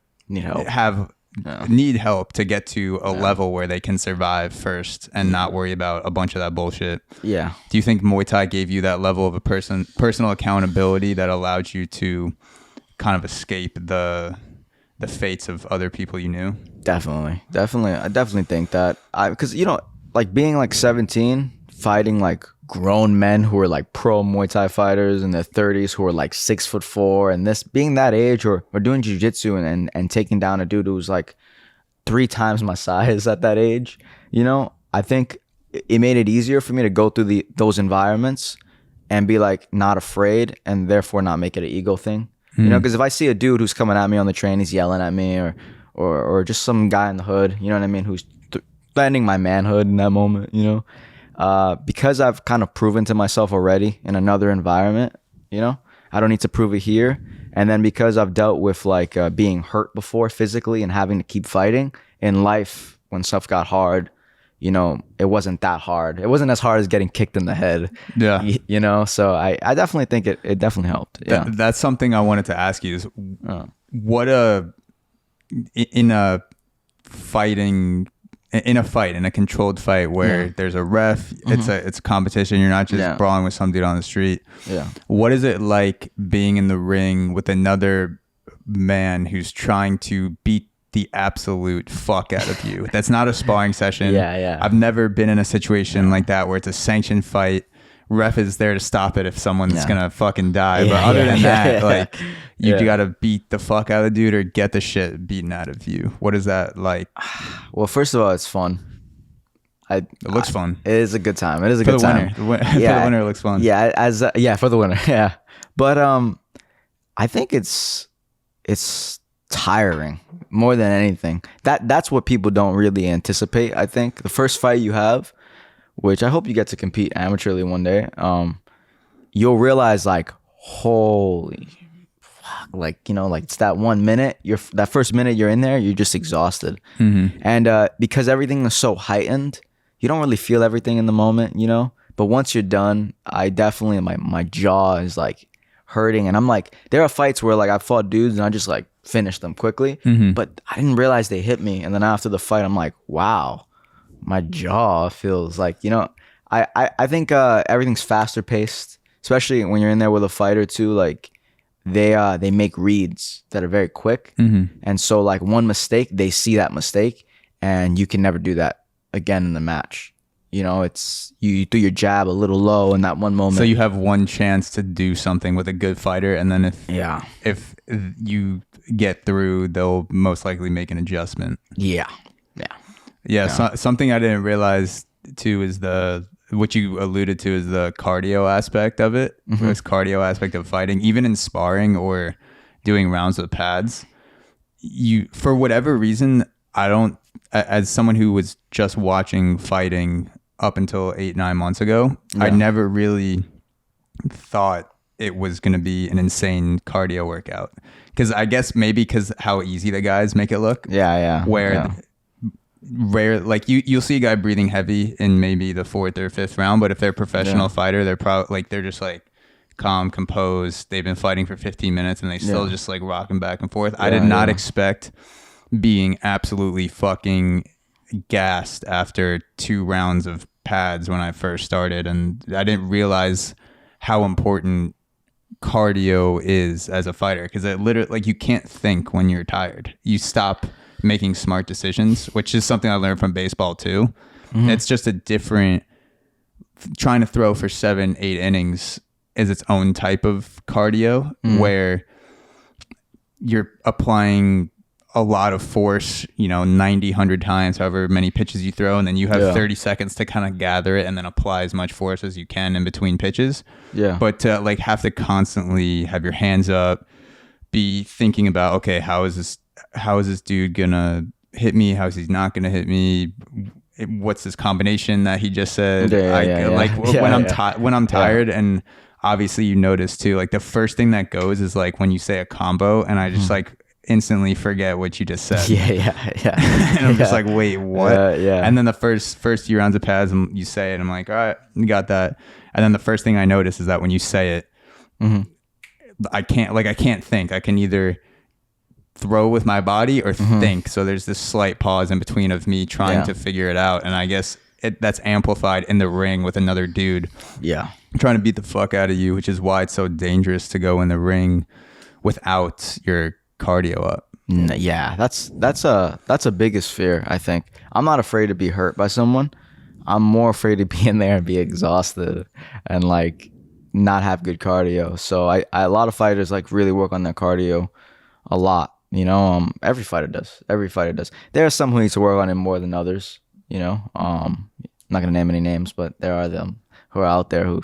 need help to get to a level where they can survive first and not worry about a bunch of that bullshit. Yeah. Do you think Muay Thai gave you that level of a personal accountability that allowed you to kind of escape the fates of other people you knew? Definitely. I definitely think that. Because, you know, like being like 17, fighting like grown men who are like pro Muay Thai fighters in their 30s who are like 6'4", and this being that age, or doing jiu-jitsu and taking down a dude who's like 3 times my size at that age, you know, I think it made it easier for me to go through those environments and be like not afraid, and therefore not make it an ego thing. You know, because if I see a dude who's coming at me on the train, he's yelling at me, or just some guy in the hood, you know what I mean, who's threatening my manhood in that moment, you know, because I've kind of proven to myself already in another environment, you know, I don't need to prove it here. And then because I've dealt with like being hurt before physically and having to keep fighting in life, when stuff got hard, you know, it wasn't that hard. It wasn't as hard as getting kicked in the head. Yeah. You know, so I definitely think it definitely helped. Yeah. That's something I wanted to ask you is in a controlled fight where there's a ref, it's a competition. You're not just brawling with some dude on the street. Yeah. What is it like being in the ring with another man who's trying to beat the absolute fuck out of you? That's not a sparring session. Yeah. I've never been in a situation like that where it's a sanctioned fight. Ref is there to stop it if someone's gonna fucking die. But other than that, like you gotta beat the fuck out of the dude or get the shit beaten out of you. What is that like? Well, first of all, it's fun. It looks fun. It is a good time. It is a good time. For the winner, it looks fun. Yeah, for the winner. Yeah, but I think it's tiring more than anything. That's what people don't really anticipate. I think the first fight you have, which I hope you get to compete amateurly one day, you'll realize like, holy like, like it's that 1 minute, that first minute you're in there, you're just exhausted. And because everything is so heightened, you don't really feel everything in the moment, but once you're done, I definitely, my jaw is like hurting. And I'm like, there are fights where like I fought dudes and I just like finished them quickly, but I didn't realize they hit me. And then after the fight, I'm like, wow, my jaw feels like, I think everything's faster paced, especially when you're in there with a fighter too. Like they make reads that are very quick, and so like one mistake, they see that mistake, and you can never do that again in the match. It's you threw your jab a little low in that one moment. So you have one chance to do something with a good fighter, and then if you get through, they'll most likely make an adjustment. Yeah. So, something I didn't realize too is what you alluded to is the cardio aspect of it. This cardio aspect of fighting, even in sparring or doing rounds with pads. For whatever reason, I don't. As someone who was just watching fighting up until 8-9 months ago, I never really thought it was going to be an insane cardio workout. Because I guess maybe because how easy the guys make it look. Rare, like you'll see a guy breathing heavy in maybe the 4th or 5th round, but if they're a professional fighter, they're probably like, they're just like calm, composed. They've been fighting for 15 minutes and they still just like rocking back and forth. I did not expect being absolutely fucking gassed after 2 rounds of pads when I first started, and I didn't realize how important cardio is as a fighter, because it literally, like, you can't think when you're tired. You stop making smart decisions, which is something I learned from baseball too. It's just a different, trying to throw for 7-8 innings is its own type of cardio, where you're applying a lot of force, 90, 100 times, however many pitches you throw, and then you have 30 seconds to kind of gather it and then apply as much force as you can in between pitches. But to like have to constantly have your hands up, be thinking about, okay, how is this dude gonna hit me? How is he not gonna hit me? What's this combination that he just said? When I'm tired, and obviously you notice too, like the first thing that goes is like when you say a combo, and I just like instantly forget what you just said. And I'm just like, wait, what? And then the first few rounds of pads, you say it, I'm like, all right, you got that. And then the first thing I notice is that when you say it, I can't think. I can either throw with my body or think. So there's this slight pause in between of me trying to figure it out. And I guess that's amplified in the ring with another dude. Trying to beat the fuck out of you, which is why it's so dangerous to go in the ring without your cardio up. That's a biggest fear, I think. I'm not afraid to be hurt by someone. I'm more afraid to be in there and be exhausted and like not have good cardio. So a lot of fighters like really work on their cardio a lot. Every fighter does. There are some who need to work on it more than others. I'm not gonna name any names, but there are them who are out there who,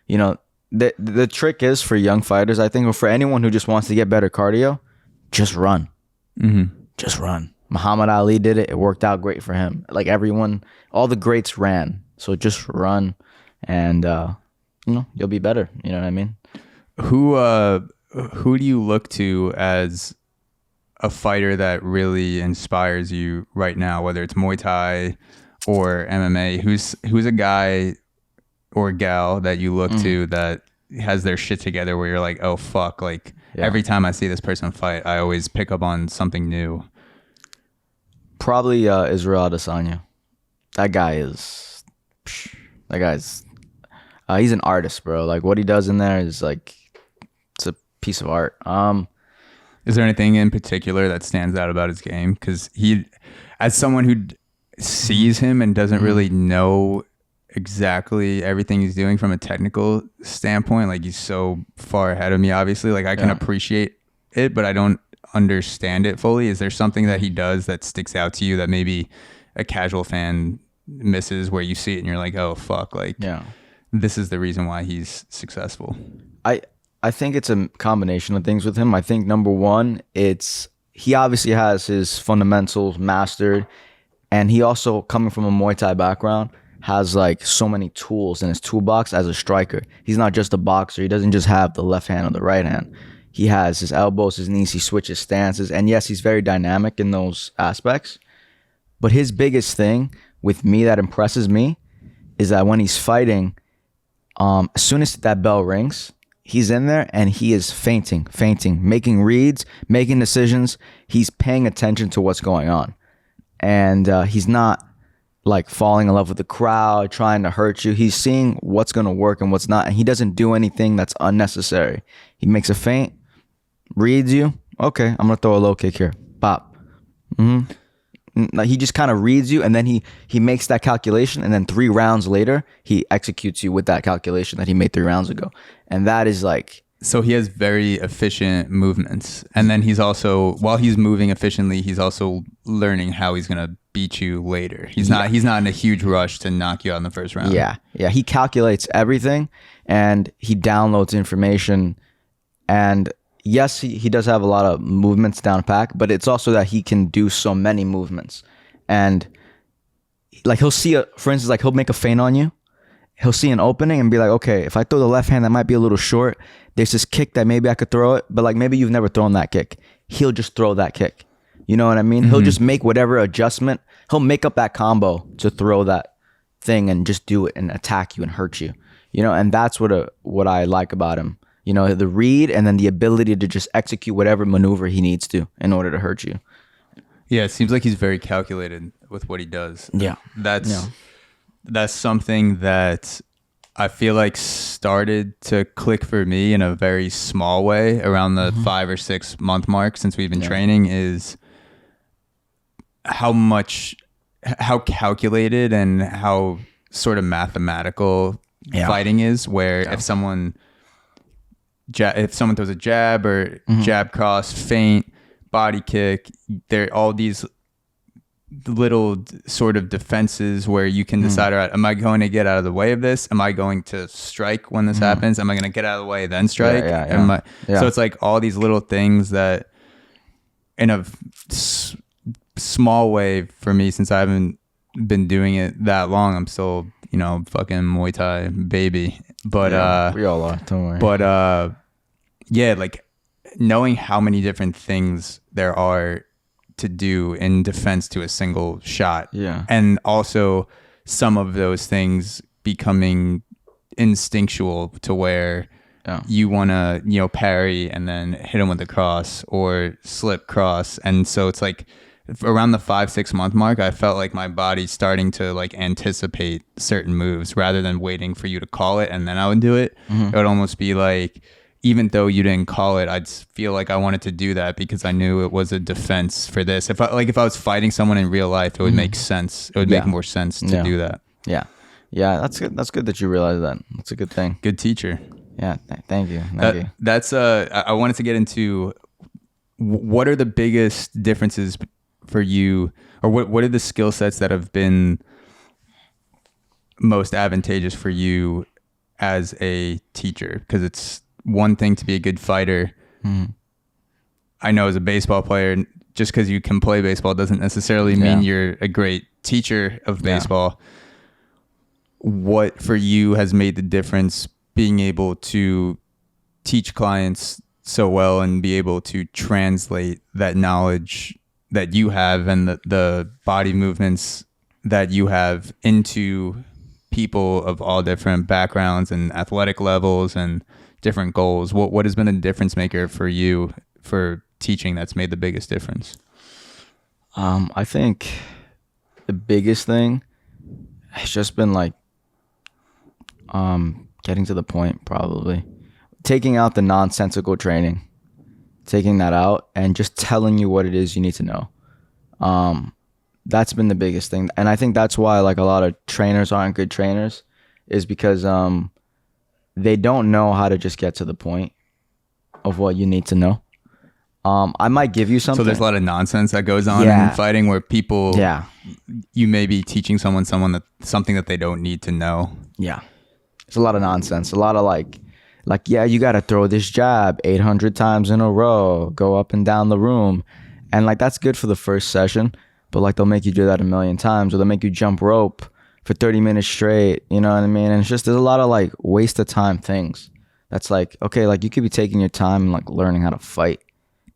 the trick is for young fighters, I think, or for anyone who just wants to get better cardio, just run. Just run. Muhammad Ali did it. It worked out great for him. Like everyone, all the greats ran. So just run, and you'll be better. You know what I mean? Who do you look to as a fighter that really inspires you right now, whether it's Muay Thai or MMA? Who's a guy or gal that you look to that has their shit together, where you're like, oh fuck, like every time I see this person fight, I always pick up on something new? Probably Israel Adesanya. That guy's he's an artist, bro. Like what he does in there is like, it's a piece of art. Is there anything in particular that stands out about his game? Because he, as someone who sees him and doesn't really know exactly everything he's doing from a technical standpoint, like he's so far ahead of me, obviously. Like I can appreciate it, but I don't understand it fully. Is there something that he does that sticks out to you that maybe a casual fan misses, where you see it and you're like, oh fuck, like this is the reason why he's successful? I think it's a combination of things with him. I think number one, he obviously has his fundamentals mastered, and he also, coming from a Muay Thai background, has like so many tools in his toolbox as a striker. He's not just a boxer. He doesn't just have the left hand or the right hand. He has his elbows, his knees, he switches stances. And yes, he's very dynamic in those aspects. But his biggest thing with me that impresses me is that when he's fighting, as soon as that bell rings, he's in there and he is feinting, making reads, making decisions. He's paying attention to what's going on. And he's not like falling in love with the crowd, trying to hurt you. He's seeing what's going to work and what's not. And he doesn't do anything that's unnecessary. He makes a feint, reads you. Okay, I'm going to throw a low kick here. Pop. He just kind of reads you, and then he makes that calculation, and then 3 rounds later, he executes you with that calculation that he made 3 rounds ago. And that is like... So he has very efficient movements. And then he's also, while he's moving efficiently, he's also learning how he's going to beat you later. He's not in a huge rush to knock you out in the first round. Yeah. He calculates everything, and he downloads information. And yes, he does have a lot of movements down pack, but it's also that he can do so many movements. And like he'll see, for instance, like he'll make a feint on you. He'll see an opening and be like, okay, if I throw the left hand, that might be a little short. There's this kick that maybe I could throw it, but like maybe you've never thrown that kick. He'll just throw that kick. You know what I mean? He'll just make whatever adjustment. He'll make up that combo to throw that thing and just do it and attack you and hurt you. You know, and that's what I like about him. You know, the read and then the ability to just execute whatever maneuver he needs to in order to hurt you. Yeah, it seems like he's very calculated with what he does. Yeah. That's something that I feel like started to click for me in a very small way around the 5 or 6 month mark since we've been training, is how calculated and how sort of mathematical fighting is, where if someone throws a jab or jab cross, feint, body kick, there are all these little sort of defenses where you can decide, all right, am I going to get out of the way of this? Am I going to strike when this happens? Am I going to get out of the way then strike? So it's like all these little things that in a small way for me, since I haven't been doing it that long, I'm still, fucking Muay Thai baby. But we all are, don't worry. But yeah, like knowing how many different things there are to do in defense to a single shot. Yeah. And also some of those things becoming instinctual to where you want to, parry and then hit him with a cross or slip cross. And so it's like around the 5-6 month mark, I felt like my body's starting to like anticipate certain moves rather than waiting for you to call it and then I would do it. It would almost be like, even though you didn't call it, I'd feel like I wanted to do that because I knew it was a defense for this. If I was fighting someone in real life, it would make sense. It would make more sense to do that. Yeah. That's good. That's good that you realize that. That's a good thing. Good teacher. Yeah. Thank you. That's I wanted to get into what are the biggest differences for you, or what are the skill sets that have been most advantageous for you as a teacher? Because it's one thing to be a good fighter. I know as a baseball player, just because you can play baseball doesn't necessarily mean you're a great teacher of baseball. What for you has made the difference being able to teach clients so well and be able to translate that knowledge that you have and the body movements that you have into people of all different backgrounds and athletic levels and different goals? What has been a difference maker for you for teaching that's made the biggest difference? I think the biggest thing has just been like getting to the point, probably taking out the nonsensical training, taking that out and just telling you what it is you need to know. That's been the biggest thing. And I think that's why like a lot of trainers aren't good trainers, is because they don't know how to just get to the point of what you need to know. I might give you something. So there's a lot of nonsense that goes on in fighting where people, you may be teaching someone something that they don't need to know. Yeah. There's a lot of nonsense. A lot of like, you got to throw this jab 800 times in a row, go up and down the room. And like, that's good for the first session, but like they'll make you do that 1,000,000 times, or they'll make you jump rope for 30 minutes straight. You know what I mean? And it's just, there's a lot of like waste of time things that's like, okay, like you could be taking your time and like learning how to fight,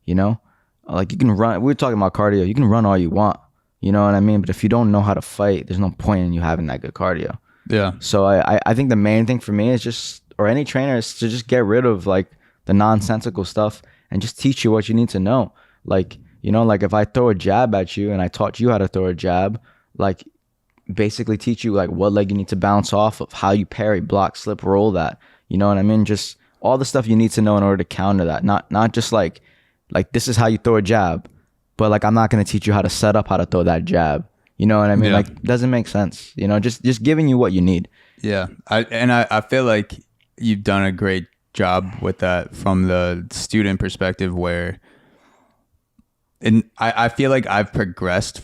you know? Like you can run, we were talking about cardio, you can run all you want, you know what I mean? But if you don't know how to fight, there's no point in you having that good cardio. Yeah. So I think the main thing for me is just, or any trainer, is to just get rid of like the nonsensical stuff and just teach you what you need to know. Like, you know, like if I throw a jab at you and I taught you how to throw a jab, like basically teach you like what leg you need to bounce off of, how you parry, block, slip, roll that. You know what I mean? Just all the stuff you need to know in order to counter that. Not just like this is how you throw a jab, but like I'm not going to teach you how to set up how to throw that jab. You know what I mean? Yeah. Like doesn't make sense. You know, just giving you what you need. Yeah. I feel like you've done a great job with that from the student perspective where I feel like I've progressed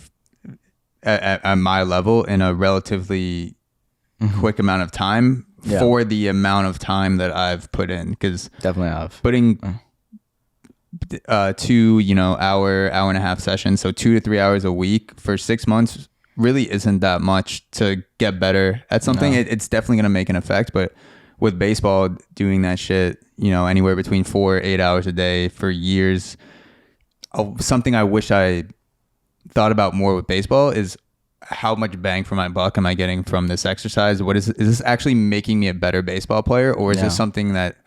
at my level in a relatively quick amount of time for the amount of time that I've put in. Because Definitely have. putting 2, you know, hour and a half sessions, so 2 to 3 hours a week for 6 months really isn't that much to get better at something. It's definitely going to make an effect, but with baseball, doing that shit, you know, anywhere between 4 or 8 hours a day for years, something I wish I thought about more with baseball is how much bang for my buck am I getting from this exercise? Is this actually making me a better baseball player, or is this something that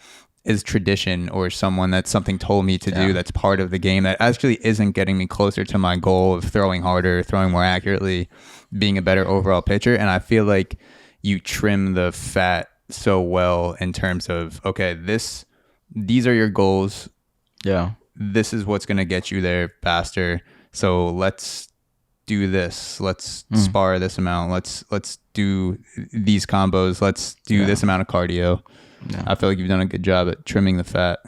is tradition or something told me to do that's part of the game that actually isn't getting me closer to my goal of throwing harder, throwing more accurately, being a better overall pitcher? And I feel like you trim the fat so well in terms of, okay, these are your goals. Yeah. This is what's going to get you there faster. So let's do this. Let's spar this amount. Let's do these combos. Let's do this amount of cardio. Yeah. I feel like you've done a good job at trimming the fat.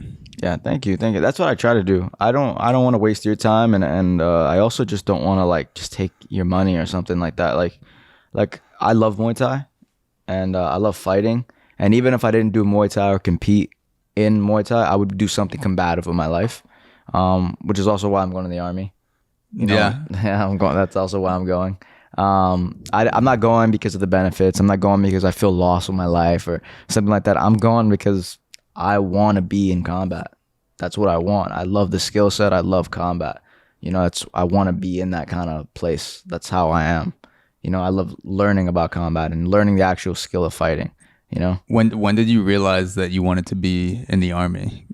Yeah, thank you. That's what I try to do. I don't want to waste your time, and I also just don't want to like just take your money or something like that. Like I love Muay Thai, and I love fighting. And even if I didn't do Muay Thai or compete in Muay Thai, I would do something combative with my life, which is also why I'm going to the Army. You know? Yeah, I'm going. That's also why I'm going. I'm not going because of the benefits. I'm not going because I feel lost with my life or something like that. I'm going because I want to be in combat. That's what I want. I love the skill set. I love combat. You know, I want to be in that kind of place. That's how I am. You know, I love learning about combat and learning the actual skill of fighting. You know, when did you realize that you wanted to be in the Army?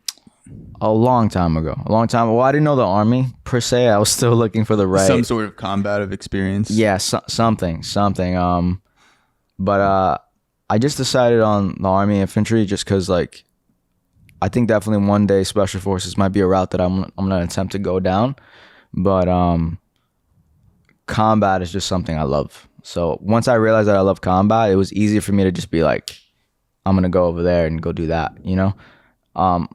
A long time ago. Well, I didn't know the Army per se. I was still looking for the right, some sort of combative experience. Yeah, something. But I just decided on the Army infantry just because, like, I think definitely one day Special Forces might be a route that I'm gonna attempt to go down. But combat is just something I love. So once I realized that I love combat, it was easier for me to just be like, I'm gonna go over there and go do that. You know.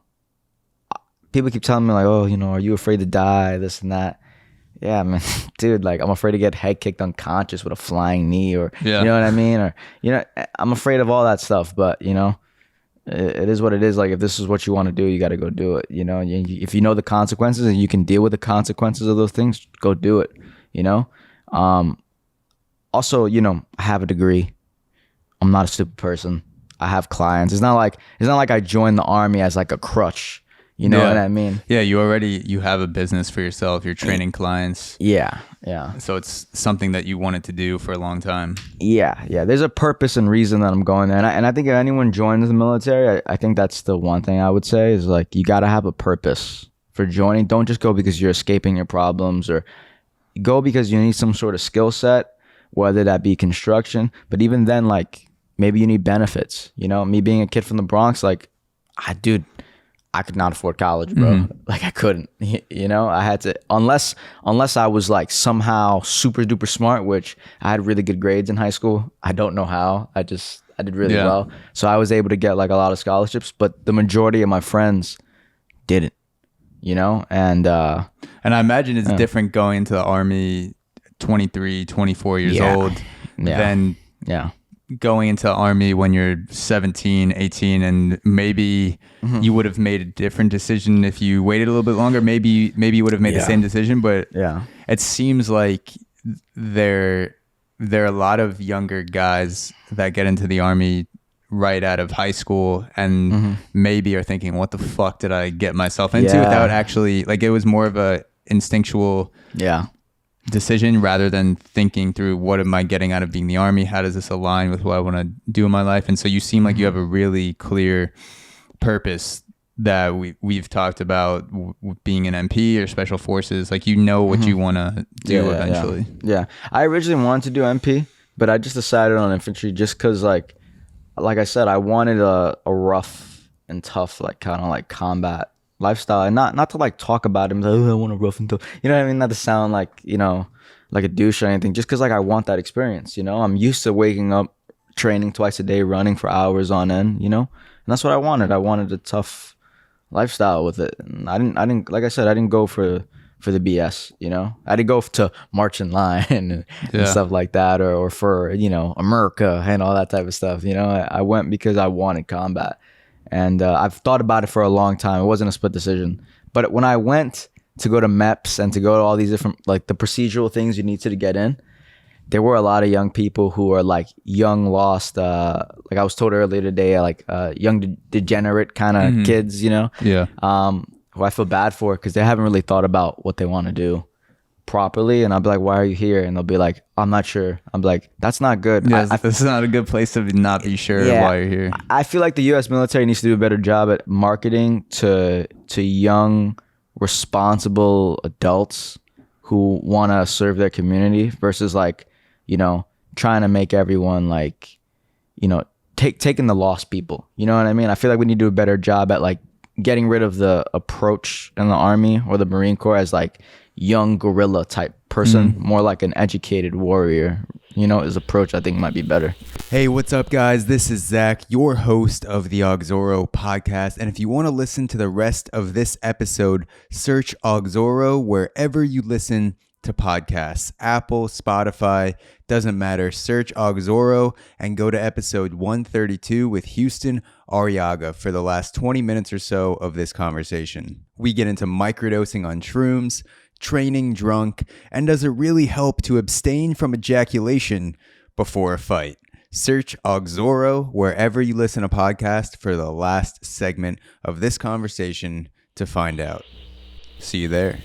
People keep telling me like, oh, you know, are you afraid to die? This and that. Yeah, man, dude, like I'm afraid to get head kicked unconscious with a flying knee, or you know what I mean, or you know, I'm afraid of all that stuff. But you know, it is what it is. Like if this is what you want to do, you got to go do it. You know, if you know the consequences and you can deal with the consequences of those things, go do it. You know. Also, you know, I have a degree. I'm not a stupid person. I have clients. It's not like I joined the Army as like a crutch. You know what I mean? Yeah, you have a business for yourself. You're training clients. Yeah. So it's something that you wanted to do for a long time. Yeah. There's a purpose and reason that I'm going there. And I think if anyone joins the military, I think that's the one thing I would say is like you got to have a purpose for joining. Don't just go because you're escaping your problems, or go because you need some sort of skill set, whether that be construction. But even then, like maybe you need benefits. You know, me being a kid from the Bronx, like, I could not afford college, bro. Mm-hmm. Like I couldn't, you know, I had to, unless I was like somehow super duper smart, which I had really good grades in high school. I don't know how. I did really well. So I was able to get like a lot of scholarships, but the majority of my friends didn't, you know? And I imagine it's different going into the Army 23, 24 years old than going into the Army when you're 17, 18, and maybe you would have made a different decision if you waited a little bit longer. Maybe you would have made the same decision, but it seems like there are a lot of younger guys that get into the Army right out of high school and maybe are thinking, what the fuck did I get myself into, Yeah. without actually, like, it was more of a instinctual decision rather than thinking through, what am I getting out of being in the Army? How does this align with what I want to do in my life? And so you seem like you have a really clear purpose that we've talked about, being an MP or special forces. Like, you know what you want to do eventually. Yeah. I originally wanted to do MP, but I just decided on infantry just because, like I said, I wanted a rough and tough, like, kind of like combat lifestyle, and not to like talk about him, like, oh, I want a rough and tough, you know what I mean? Not to sound like, you know, like a douche or anything, just because, like, I want that experience, you know? I'm used to waking up, training twice a day, running for hours on end, you know? And that's what I wanted. I wanted a tough lifestyle with it. And I didn't, like I said, I didn't go for the BS, you know? I didn't go to march in line and stuff like that, or for, you know, America and all that type of stuff, you know? I went because I wanted combat. And I've thought about it for a long time. It wasn't a split decision. But when I went to go to MEPS and to go to all these different, like, the procedural things you need to get in, there were a lot of young people who are, like, young, lost, like I was told earlier today, like, young degenerate kind of kids, you know? Yeah. Who I feel bad for because they haven't really thought about what they want to do properly. And I'll be like, why are you here? And they'll be like, I'm not sure. I'm like, that's not good. Yeah, this is not a good place to not be sure why you're here. I feel like the U.S. military needs to do a better job at marketing to young, responsible adults who want to serve their community versus, like, you know, trying to make everyone, like, you know, taking the lost people. You know what I mean? I feel like we need to do a better job at, like, getting rid of the approach in the Army or the Marine Corps as, like, young guerrilla type person, more like an educated warrior, you know. His approach, I think, might be better. Hey, what's up, guys? This is Zach, your host of the Auxoro podcast. And if you want to listen to the rest of this episode, search Auxoro wherever you listen to podcasts. Apple, Spotify, doesn't matter. Search Auxoro and go to episode 132 with Houston Arriaga for the last 20 minutes or so of this conversation. We get into microdosing on shrooms, training drunk, and does it really help to abstain from ejaculation before a fight? Search Auxoro wherever you listen to podcasts for the last segment of this conversation to find out. See you there.